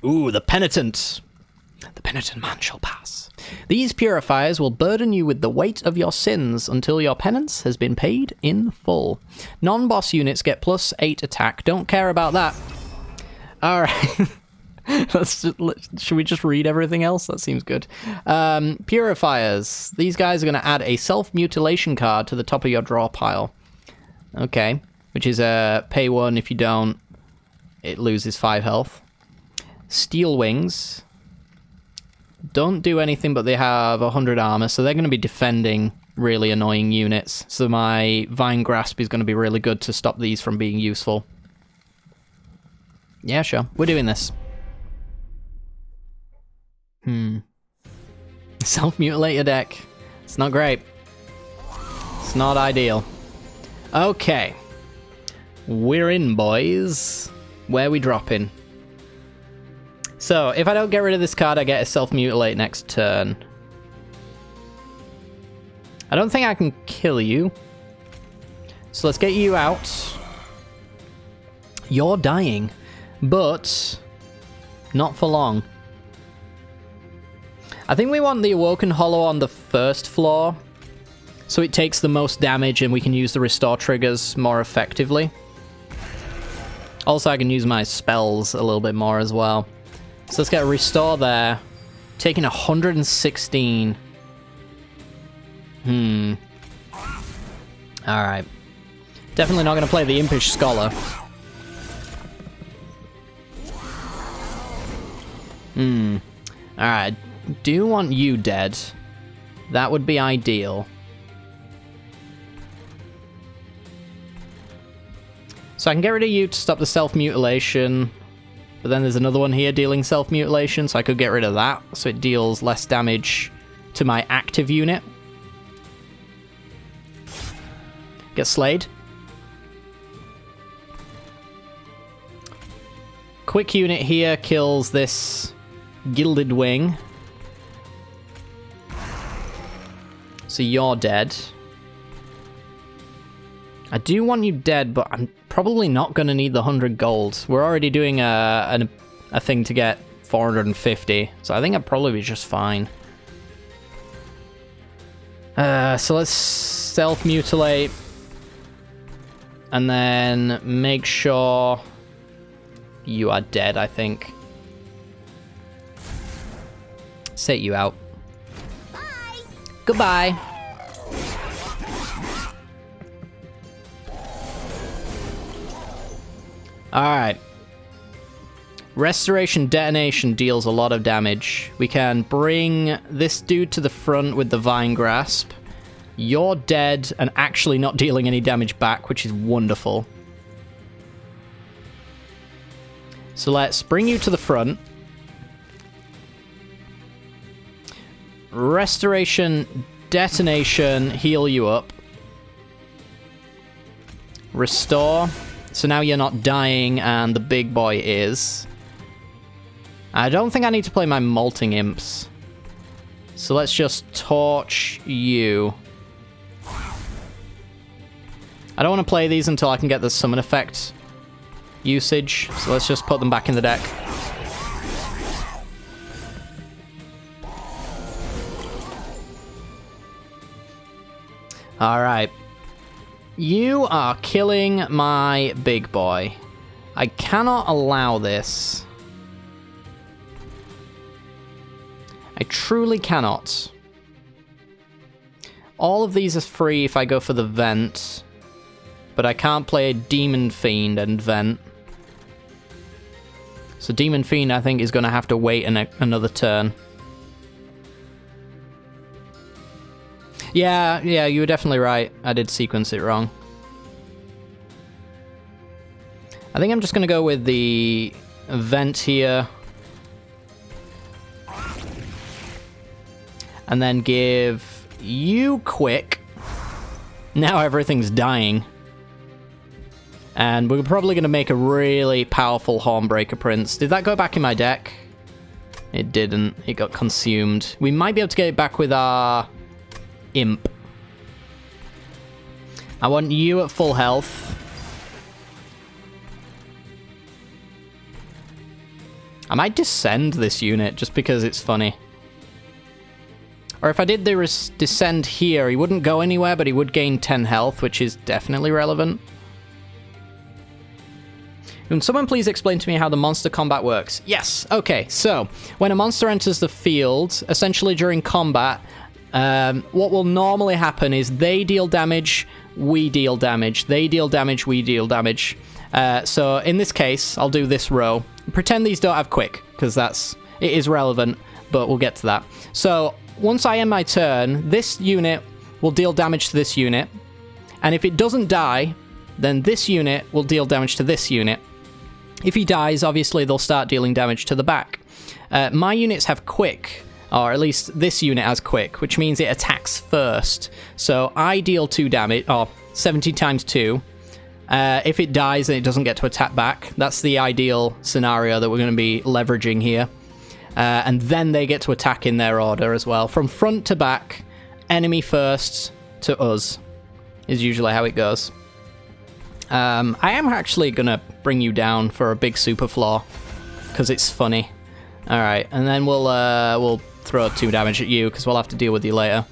Ooh, the Penitent. The Penitent man shall pass. These purifiers will burden you with the weight of your sins until your penance has been paid in full. Non-boss units get +8 attack. Don't care about that. Alright. Should we just read everything else? That seems good. Purifiers. These guys are going to add a self-mutilation card to the top of your draw pile. Okay. Which is a pay 1. If you don't, it loses 5 health. Steel Wings. Don't do anything, but they have 100 armor, so they're going to be defending really annoying units. So my Vine Grasp is going to be really good to stop these from being useful. Yeah, sure. We're doing this. Self-mutilate your deck. It's not great. It's not ideal. Okay. We're in, boys. Where are we dropping? So, if I don't get rid of this card, I get a self-mutilate next turn. I don't think I can kill you. So let's get you out. You're dying, but not for long. I think we want the Awoken Hollow on the first floor, so it takes the most damage and we can use the restore triggers more effectively. Also, I can use my spells a little bit more as well. So let's get a restore there. Taking 116. Alright. Definitely not going to play the Impish Scholar. Alright. Do want you dead. That would be ideal. So I can get rid of you to stop the self-mutilation. But then there's another one here dealing self-mutilation, so I could get rid of that. So it deals less damage to my active unit. Get slayed. Quick unit here kills this Gilded Wing. So you're dead. I do want you dead, but I'm probably not going to need the 100 gold. We're already doing a thing to get 450, so I think I'd probably be just fine. So let's self-mutilate. And then make sure you are dead, I think. Set you out. Bye. Goodbye. Alright. Restoration Detonation deals a lot of damage. We can bring this dude to the front with the Vine Grasp. You're dead and actually not dealing any damage back, which is wonderful. So let's bring you to the front. Restoration Detonation, heal you up. Restore. So now you're not dying, and the big boy is. I don't think I need to play my Molting Imps. So let's just torch you. I don't want to play these until I can get the summon effect usage, so let's just put them back in the deck. Alright. You are killing my big boy. I cannot allow this. I truly cannot. All of these are free if I go for the vent, but I can't play Demon Fiend and vent. So Demon Fiend, I think, is going to have to wait another turn. Yeah, you were definitely right. I did sequence it wrong. I think I'm just going to go with the vent here. And then give you quick. Now everything's dying. And we're probably going to make a really powerful Hornbreaker Prince. Did that go back in my deck? It didn't. It got consumed. We might be able to get it back with our Imp. I want you at full health. I might descend this unit just because it's funny. Or if I did the descend here, he wouldn't go anywhere, but he would gain 10 health, which is definitely relevant. Can someone please explain to me how the monster combat works? Yes. Okay, so when a monster enters the field, essentially during combat, what will normally happen is they deal damage, we deal damage. They deal damage, we deal damage. So in this case, I'll do this row. Pretend these don't have quick, because it is relevant, but we'll get to that. So once I end my turn, this unit will deal damage to this unit. And if it doesn't die, then this unit will deal damage to this unit. If he dies, obviously they'll start dealing damage to the back. My units have quick, or at least this unit has quick, which means it attacks first. So I deal 2 damage, or 70 times 2. If it dies, then it doesn't get to attack back. That's the ideal scenario that we're going to be leveraging here. And then they get to attack in their order as well. From front to back, enemy first to us is usually how it goes. I am actually going to bring you down for a big super flaw, because it's funny. Alright, and then we'll throw 2 damage at you, because we'll have to deal with you later.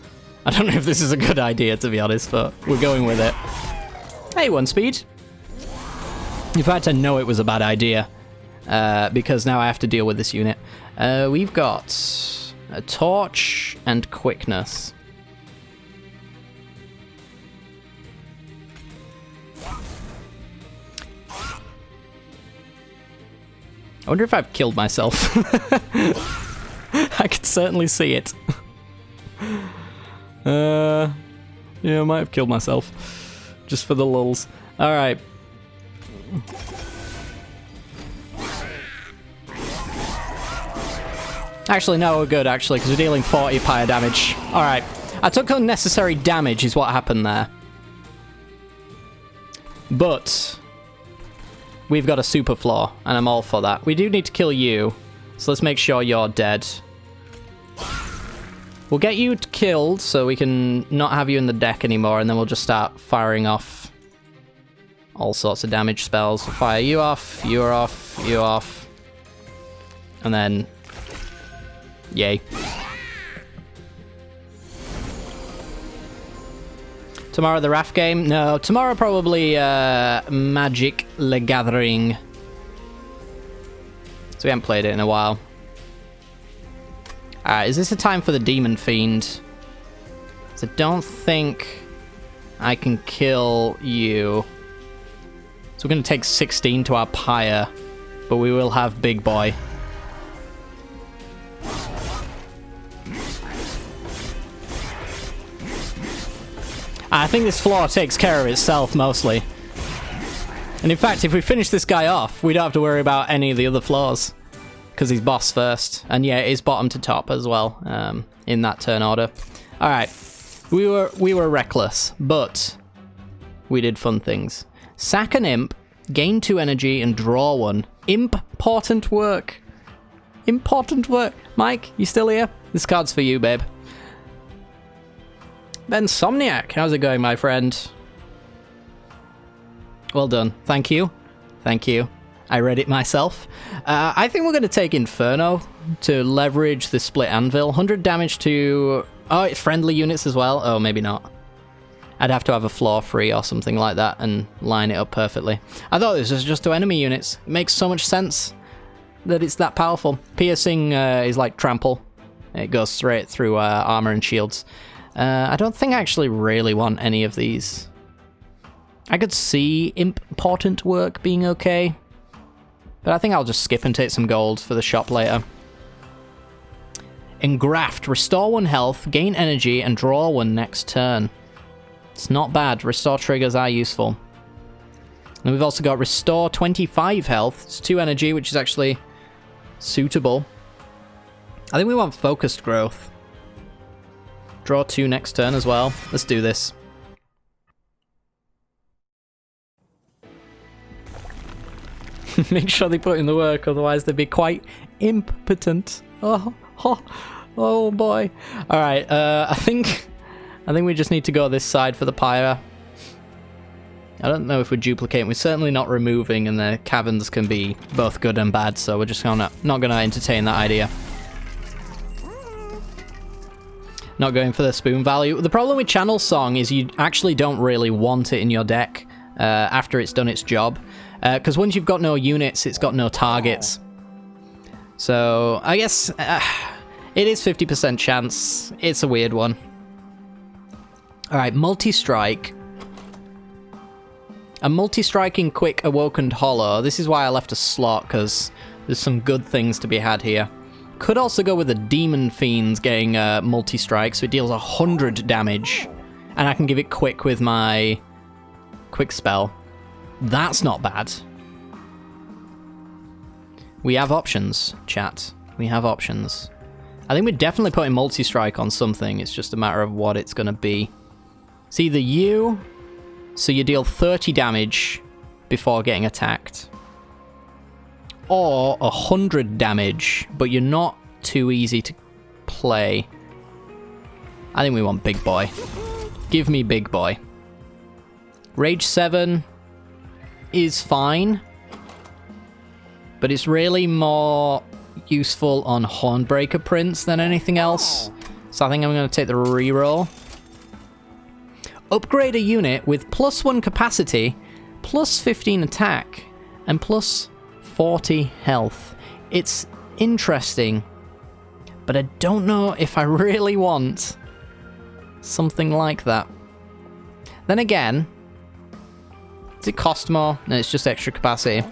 I don't know if this is a good idea, to be honest, but we're going with it. Hey, 1 speed. In fact, I know it was a bad idea, because now I have to deal with this unit. We've got a torch and quickness. I wonder if I've killed myself. I could certainly see it. Yeah, I might have killed myself. Just for the lulz. Alright. Actually, no, we're good, actually, because we're dealing 40 pyre damage. Alright. I took unnecessary damage is what happened there. But we've got a super flaw, and I'm all for that. We do need to kill you, so let's make sure you're dead. We'll get you killed, so we can not have you in the deck anymore, and then we'll just start firing off all sorts of damage spells. We'll fire you off, you're off, you off, and then yay. Tomorrow the raft game? No, tomorrow probably Magic the Gathering. So we haven't played it in a while. Alright, is this a time for the Demon Fiend? So I don't think I can kill you. So we're going to take 16 to our pyre, but we will have Big Boy. I think this floor takes care of itself, mostly. And in fact, if we finish this guy off, we don't have to worry about any of the other floors. Because he's boss first. And yeah, it is bottom to top as well, in that turn order. Alright. We were reckless, but we did fun things. Sack an imp, gain 2 energy, and draw 1. Important work. Important work. Mike, you still here? This card's for you, babe. Then Somniac, how's it going, my friend? Well done. Thank you. Thank you. I read it myself. I think we're going to take Inferno to leverage the split anvil. 100 damage to... Oh, it's friendly units as well? Oh, maybe not. I'd have to have a floor free or something like that and line it up perfectly. I thought this was just to enemy units. It makes so much sense that it's that powerful. Piercing is like trample. It goes straight through armor and shields. I don't think I actually really want any of these. I could see important work being okay, but I think I'll just skip and take some gold for the shop later. Engraft. Restore 1 health, gain energy, and draw 1 next turn. It's not bad. Restore triggers are useful. And we've also got Restore 25 health. It's 2 energy, which is actually suitable. I think we want Focused Growth. Draw 2 next turn as well. Let's do this. Make sure they put in the work, otherwise they'd be quite impotent. Oh boy. Alright, I think we just need to go this side for the pyre. I don't know if we're duplicating. We're certainly not removing, and the caverns can be both good and bad, so we're just not gonna entertain that idea. Not going for the spoon value. The problem with Channel Song is you actually don't really want it in your deck after it's done its job. Because once you've got no units, it's got no targets. So, I guess it is 50% chance. It's a weird one. Alright, multi-strike. A multi-striking quick Awoken Hollow. This is why I left a slot, because there's some good things to be had here. Could also go with the Demon Fiends getting multi-strike, so it deals 100 damage. And I can give it quick with my quick spell. That's not bad. We have options, chat. We have options. I think we're definitely putting multi-strike on something. It's just a matter of what it's going to be. It's either you, so you deal 30 damage before getting attacked. Or 100 damage, but you're not too easy to play. I think we want Big Boy. Give me Big Boy. Rage 7 is fine, but it's really more useful on Hornbreaker Prince than anything else. So I think I'm going to take the reroll. Upgrade a unit with +1 capacity, +15 attack, and +40 health. It's interesting, but I don't know if I really want something like that. Then again, does it cost more? No, it's just extra capacity.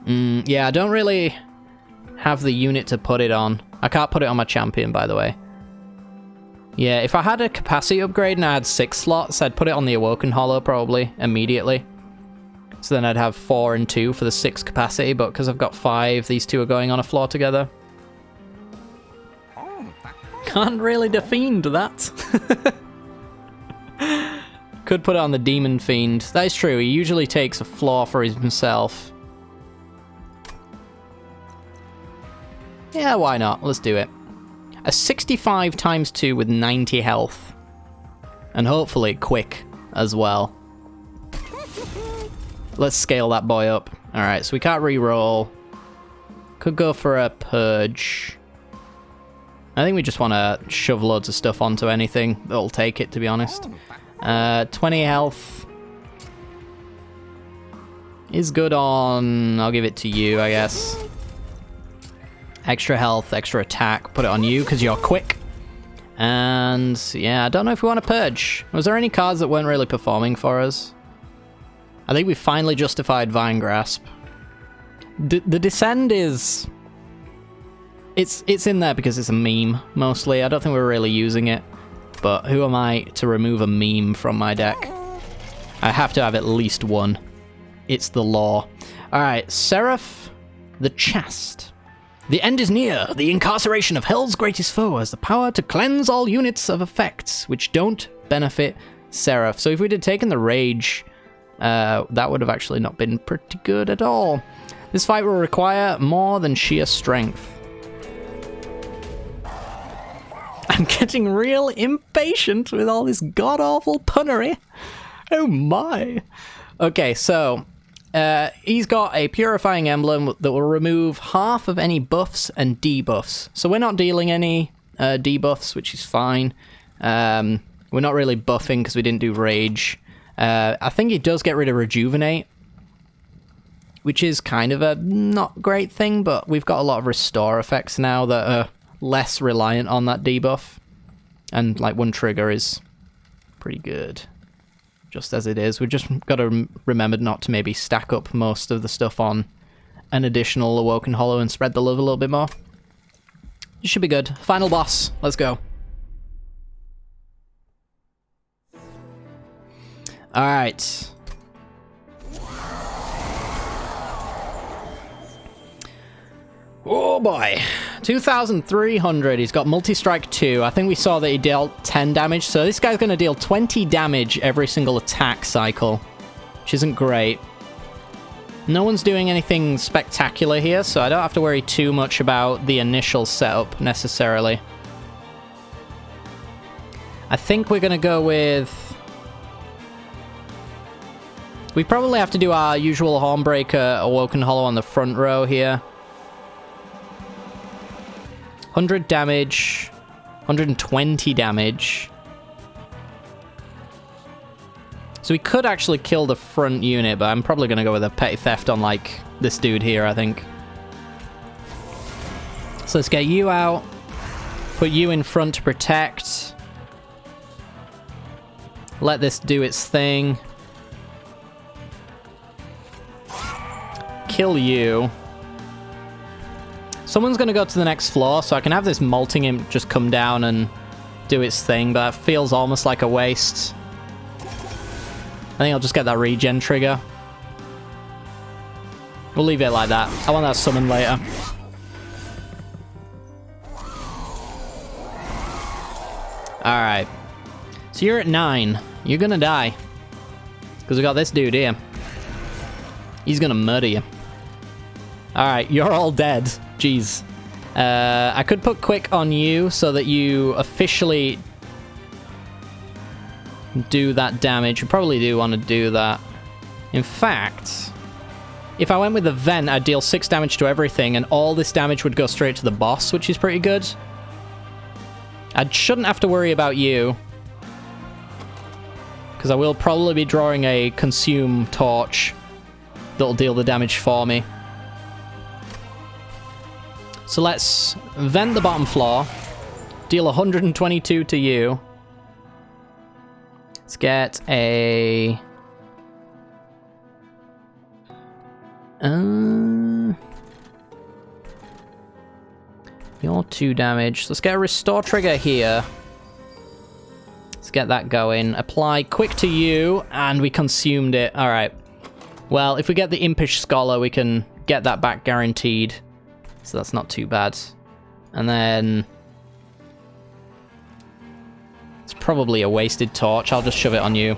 Yeah, I don't really have the unit to put it on. I can't put it on my champion, by the way. Yeah, if I had a capacity upgrade and I had 6 slots, I'd put it on the Awoken Hollow probably immediately. So then I'd have 4 and 2 for the 6 capacity, but because I've got 5, these two are going on a floor together. Can't really defend that. Could put it on the Demon Fiend. That is true, he usually takes a floor for himself. Yeah, why not? Let's do it. A 65 times 2 with 90 health. And hopefully quick as well. Let's scale that boy up. Alright, so we can't re-roll. Could go for a purge. I think we just want to shove loads of stuff onto anything that'll take it, to be honest. 20 health is good on... I'll give it to you, I guess. Extra health, extra attack. Put it on you, because you're quick. And, yeah, I don't know if we want to purge. Was there any cards that weren't really performing for us? I think we finally justified Vine Grasp. The Descend is... It's in there because it's a meme, mostly. I don't think we're really using it. But who am I to remove a meme from my deck? I have to have at least one. It's the law. Alright, Seraph the Chast. The end is near. The incarceration of Hell's greatest foe has the power to cleanse all units of effects which don't benefit Seraph. So if we'd have taken the Rage, that would have actually not been pretty good at all. This fight will require more than sheer strength. I'm getting real impatient with all this god-awful punnery. Oh my. Okay, so he's got a Purifying Emblem that will remove half of any buffs and debuffs. So we're not dealing any debuffs, which is fine. We're not really buffing because we didn't do Rage. I think it does get rid of Rejuvenate, which is kind of a not great thing, but we've got a lot of Restore effects now that are less reliant on that debuff. And, like, one trigger is pretty good, just as it is. We've just got to remember not to maybe stack up most of the stuff on an additional Awoken Hollow and spread the love a little bit more. It should be good. Final boss. Let's go. Alright. Oh boy. 2,300. He's got multi-strike 2. I think we saw that he dealt 10 damage. So this guy's going to deal 20 damage every single attack cycle, which isn't great. No one's doing anything spectacular here, so I don't have to worry too much about the initial setup necessarily. I think we're going to go with... We probably have to do our usual Hornbreaker Awoken Hollow on the front row here. 100 damage, 120 damage. So we could actually kill the front unit, but I'm probably going to go with a Petty Theft on, like, this dude here, I think. So let's get you out. Put you in front to protect. Let this do its thing. Kill you. Someone's going to go to the next floor, so I can have this Molting Imp just come down and do its thing, but that feels almost like a waste. I think I'll just get that regen trigger. We'll leave it like that. I want that summon later. Alright. So you're at 9. You're going to die. Because we got this dude here. He's going to murder you. Alright, you're all dead. Jeez. I could put Quick on you so that you officially do that damage. You probably do want to do that. In fact, if I went with the Vent, I'd deal 6 damage to everything, and all this damage would go straight to the boss, which is pretty good. I shouldn't have to worry about you, because I will probably be drawing a Consume Torch that'll deal the damage for me. So let's vent the bottom floor, deal 122 to you. Let's get a... You're 2 damage. Let's get a Restore trigger here. Let's get that going. Apply Quick to you, and we consumed it. Alright. Well, if we get the Impish Scholar, we can get that back guaranteed. So that's not too bad. And then... It's probably a wasted torch. I'll just shove it on you.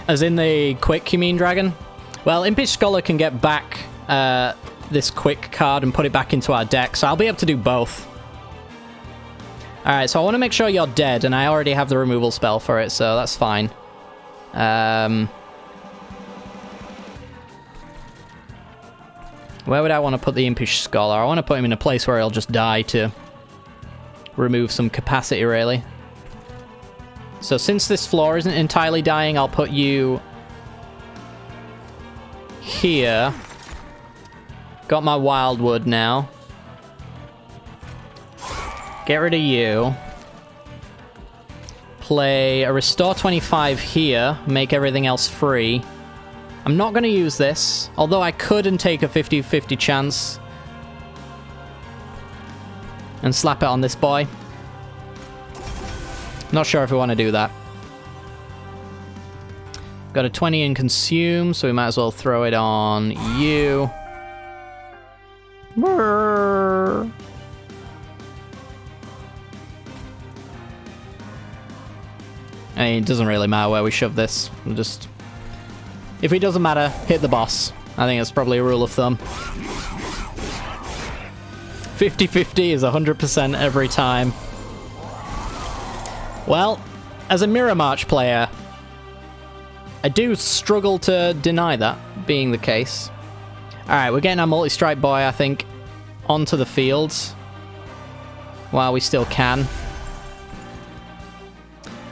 As in the Quick, you mean, Dragon? Well, Impish Scholar can get back this Quick card and put it back into our deck, so I'll be able to do both. Alright, so I want to make sure you're dead, and I already have the removal spell for it, so that's fine. Where would I want to put the Impish Scholar? I want to put him in a place where he'll just die to remove some capacity, really. So since this floor isn't entirely dying, I'll put you here. Got my Wildwood now. Get rid of you. Play a Restore 25 here. Make everything else free. I'm not going to use this, although I could and take a 50-50 chance. And slap it on this boy. Not sure if we want to do that. Got a 20 in Consume, so we might as well throw it on you. Brrr. I mean, it doesn't really matter where we shove this. We'll just... If it doesn't matter, hit the boss. I think that's probably a rule of thumb. 50-50 is 100% every time. Well, as a Mirror March player, I do struggle to deny that being the case. Alright, we're getting our multi-strike boy, I think, onto the field while we still can.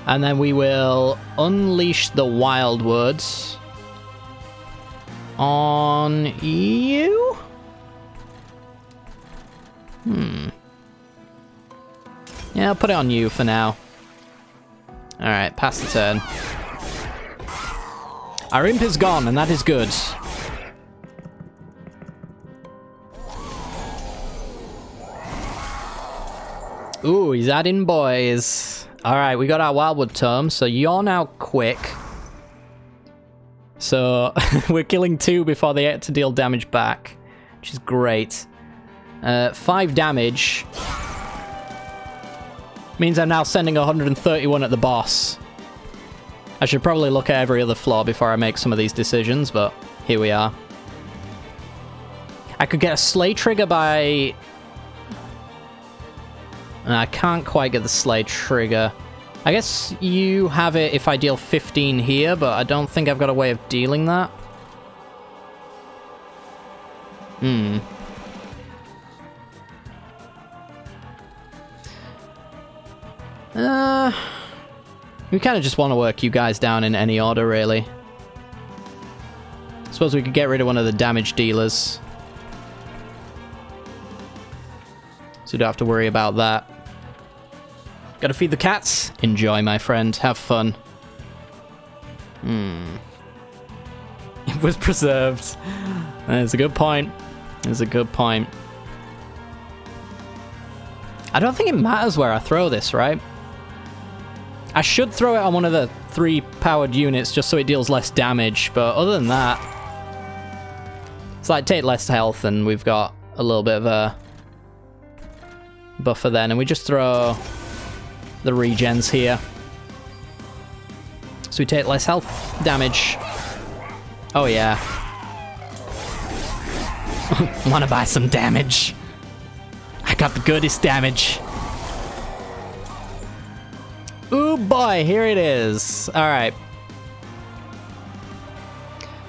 And then we will unleash the Wildwoods on you? Yeah, I'll put it on you for now. Alright, pass the turn. Our imp is gone, and that is good. Ooh, he's adding boys. Alright, we got our Wildwood Tome, so you're now quick. So, we're killing 2 before they get to deal damage back, which is great. 5 damage. Means I'm now sending 131 at the boss. I should probably look at every other floor before I make some of these decisions, but here we are. I could get a Slay trigger by... I can't quite get the Slay trigger. I guess you have it if I deal 15 here, but I don't think I've got a way of dealing that. We kind of just want to work you guys down in any order, really. Suppose we could get rid of one of the damage dealers, so we don't have to worry about that. Gotta feed the cats? Enjoy, my friend. Have fun. It was preserved. That's a good point. That's a good point. I don't think it matters where I throw this, right? I should throw it on one of the 3 powered units just so it deals less damage, but other than that, it's like take less health and we've got a little bit of a buffer then, and we just throw the regens here. So we take less health damage. Oh yeah. Wanna buy some damage? I got the goodest damage. Ooh boy, here it is. Alright.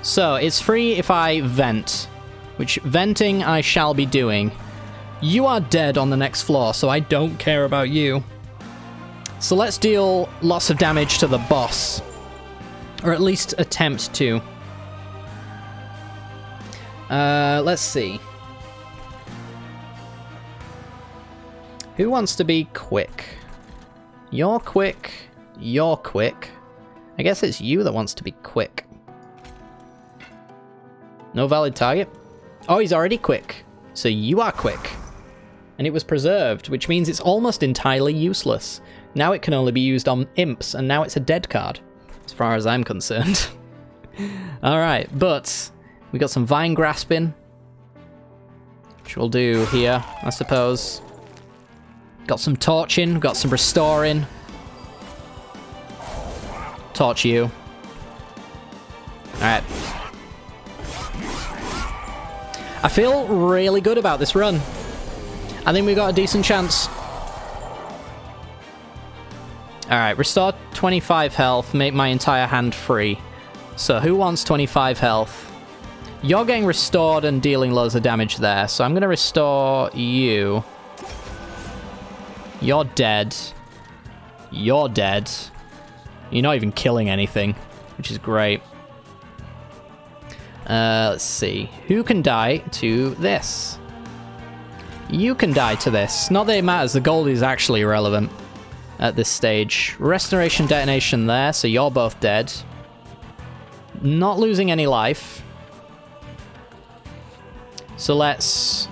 So, it's free if I vent, which venting I shall be doing. You are dead on the next floor, so I don't care about you. So let's deal lots of damage to the boss. Or at least attempt to. Let's see. Who wants to be quick? You're quick. You're quick. I guess it's you that wants to be quick. No valid target? Oh, he's already quick. So you are quick. And it was preserved, which means it's almost entirely useless. Now it can only be used on imps, and now it's a dead card, as far as I'm concerned. Alright, but we got some Vine Grasping, which we'll do here, I suppose. Got some Torching, got some Restoring. Torch you. Alright. I feel really good about this run. I think we got a decent chance. Alright, restore 25 health, make my entire hand free. So who wants 25 health? You're getting restored and dealing loads of damage there, so I'm going to restore you. You're dead. You're dead. You're not even killing anything, which is great. Let's see. Who can die to this? You can die to this. Not that it matters, the gold is actually irrelevant at this stage. Restoration detonation there, so you're both dead. Not losing any life. So let's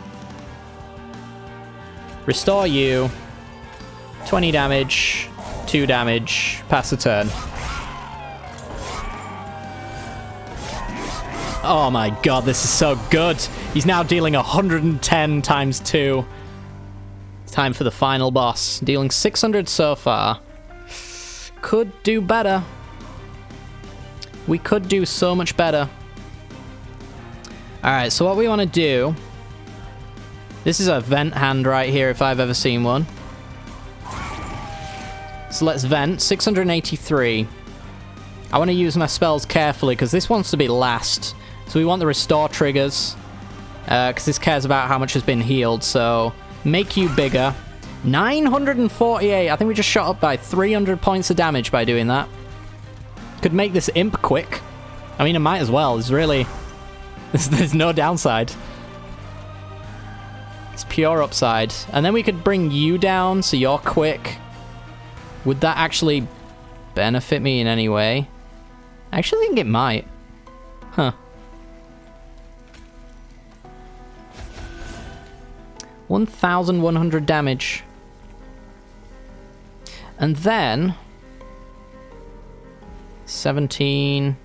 restore you. 20 damage, 2 damage, pass the turn. Oh my god, this is so good. He's now dealing 110 times 2. Time for the final boss. Dealing 600 so far. Could do better. We could do so much better. Alright, so what we want to do... This is a vent hand right here if I've ever seen one. So let's vent. 683. I want to use my spells carefully because this wants to be last. So we want the restore triggers. Because this cares about how much has been healed, so make you bigger. 948. I think we just shot up by 300 points of damage by doing that. Could make this imp quick. I mean, it might as well. It's really... There's no downside. It's pure upside. And then we could bring you down so you're quick. Would that actually benefit me in any way? I actually think it might. Huh. 1,100 damage. And then... 17...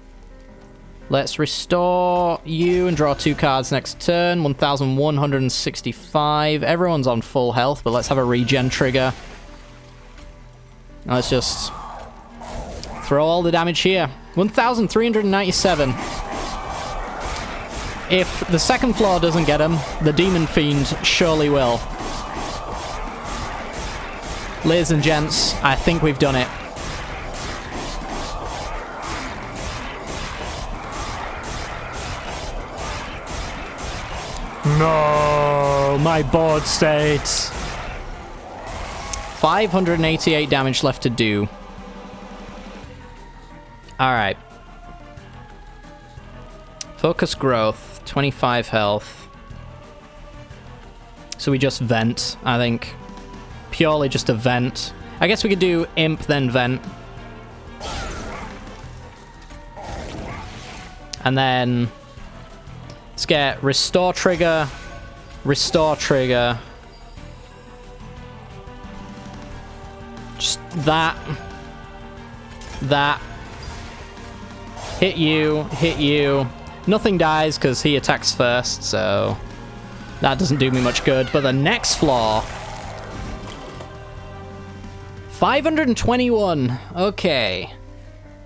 Let's restore you and draw 2 cards next turn. 1,165. Everyone's on full health, but let's have a regen trigger. Now let's just throw all the damage here. 1,397. If the second floor doesn't get him, the Demon Fiend surely will. Ladies and gents, I think we've done it. No, my board state. 588 damage left to do. Alright. Focus growth, 25 health. So we just vent, I think. Purely just a vent. I guess we could do imp, then vent. And then... let's get restore trigger, restore trigger. Just that. That. Hit you, hit you. Nothing dies because he attacks first, so that doesn't do me much good. But the next floor... 521. Okay.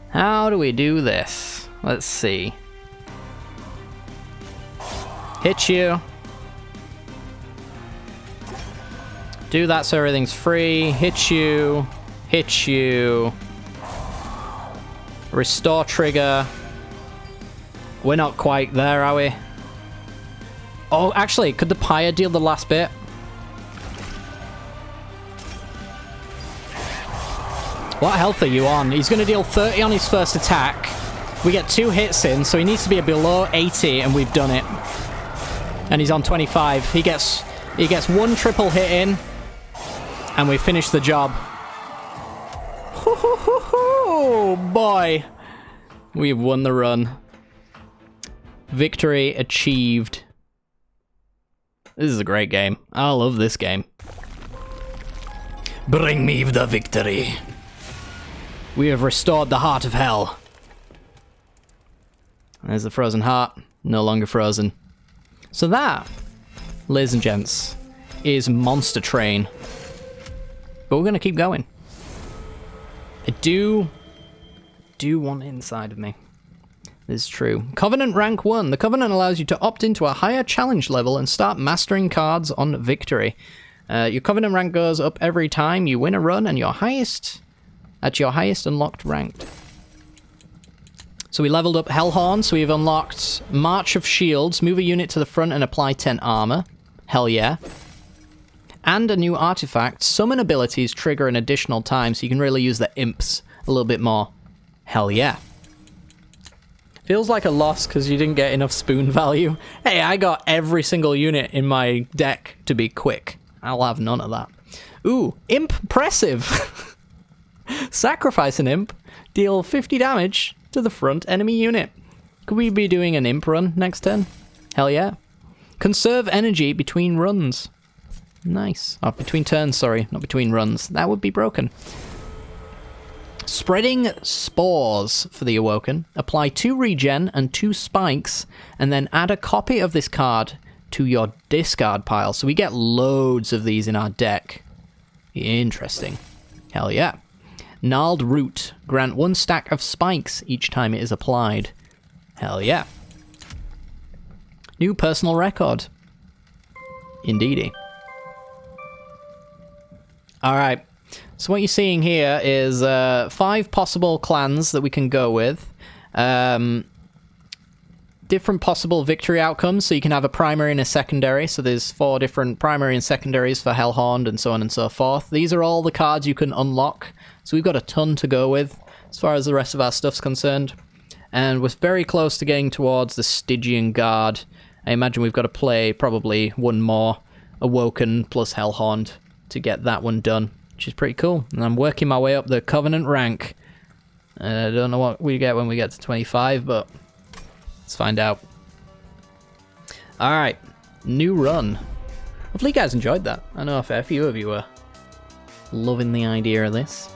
How do we do this? Let's see. Hit you. Do that so everything's free. Hit you. Hit you. Restore trigger. We're not quite there, are we? Oh, actually, could the pyre deal the last bit? What health are you on? He's going to deal 30 on his first attack. We get 2 hits in, so he needs to be below 80, and we've done it. And he's on 25. He gets 1 triple hit in, and we finish the job. Oh boy, we've won the run. Victory achieved. This is a great game. I love this game. Bring me the victory. We have restored the heart of hell. There's the frozen heart. No longer frozen. So that, ladies and gents, is Monster Train. But we're going to keep going. I do want it inside of me. This is true. Covenant rank 1. The Covenant allows you to opt into a higher challenge level and start mastering cards on victory. Your Covenant rank goes up every time you win a run and your highest unlocked ranked. So we leveled up Hellhorn, so we've unlocked March of Shields, move a unit to the front and apply 10 armor. Hell yeah. And a new artifact, summon abilities trigger an additional time, so you can really use the imps a little bit more. Hell yeah. Feels like a loss because you didn't get enough spoon value. Hey, I got every single unit in my deck to be quick. I'll have none of that. Ooh, impressive. Sacrifice an imp, deal 50 damage to the front enemy unit. Could we be doing an imp run next turn? Hell yeah. Conserve energy between runs. Nice. Oh, between turns, sorry, not between runs. That would be broken. Spreading Spores for the Awoken. Apply 2 regen and 2 spikes, and then add a copy of this card to your discard pile. So we get loads of these in our deck. Interesting. Hell yeah. Gnarled Root. Grant 1 stack of spikes each time it is applied. Hell yeah. New personal record. Indeedy. Alright. So what you're seeing here is 5 possible clans that we can go with. different possible victory outcomes. So you can have a primary and a secondary. So there's 4 different primary and secondaries for Hellhound and so on and so forth. These are all the cards you can unlock. So we've got a ton to go with as far as the rest of our stuff's concerned. And we're very close to getting towards the Stygian Guard. I imagine we've got to play probably one more Awoken plus Hellhound to get that one done, which is pretty cool. And I'm working my way up the Covenant rank. I don't know what we get when we get to 25, but let's find out. Alright, new run. Hopefully you guys enjoyed that. I know a fair few of you were loving the idea of this.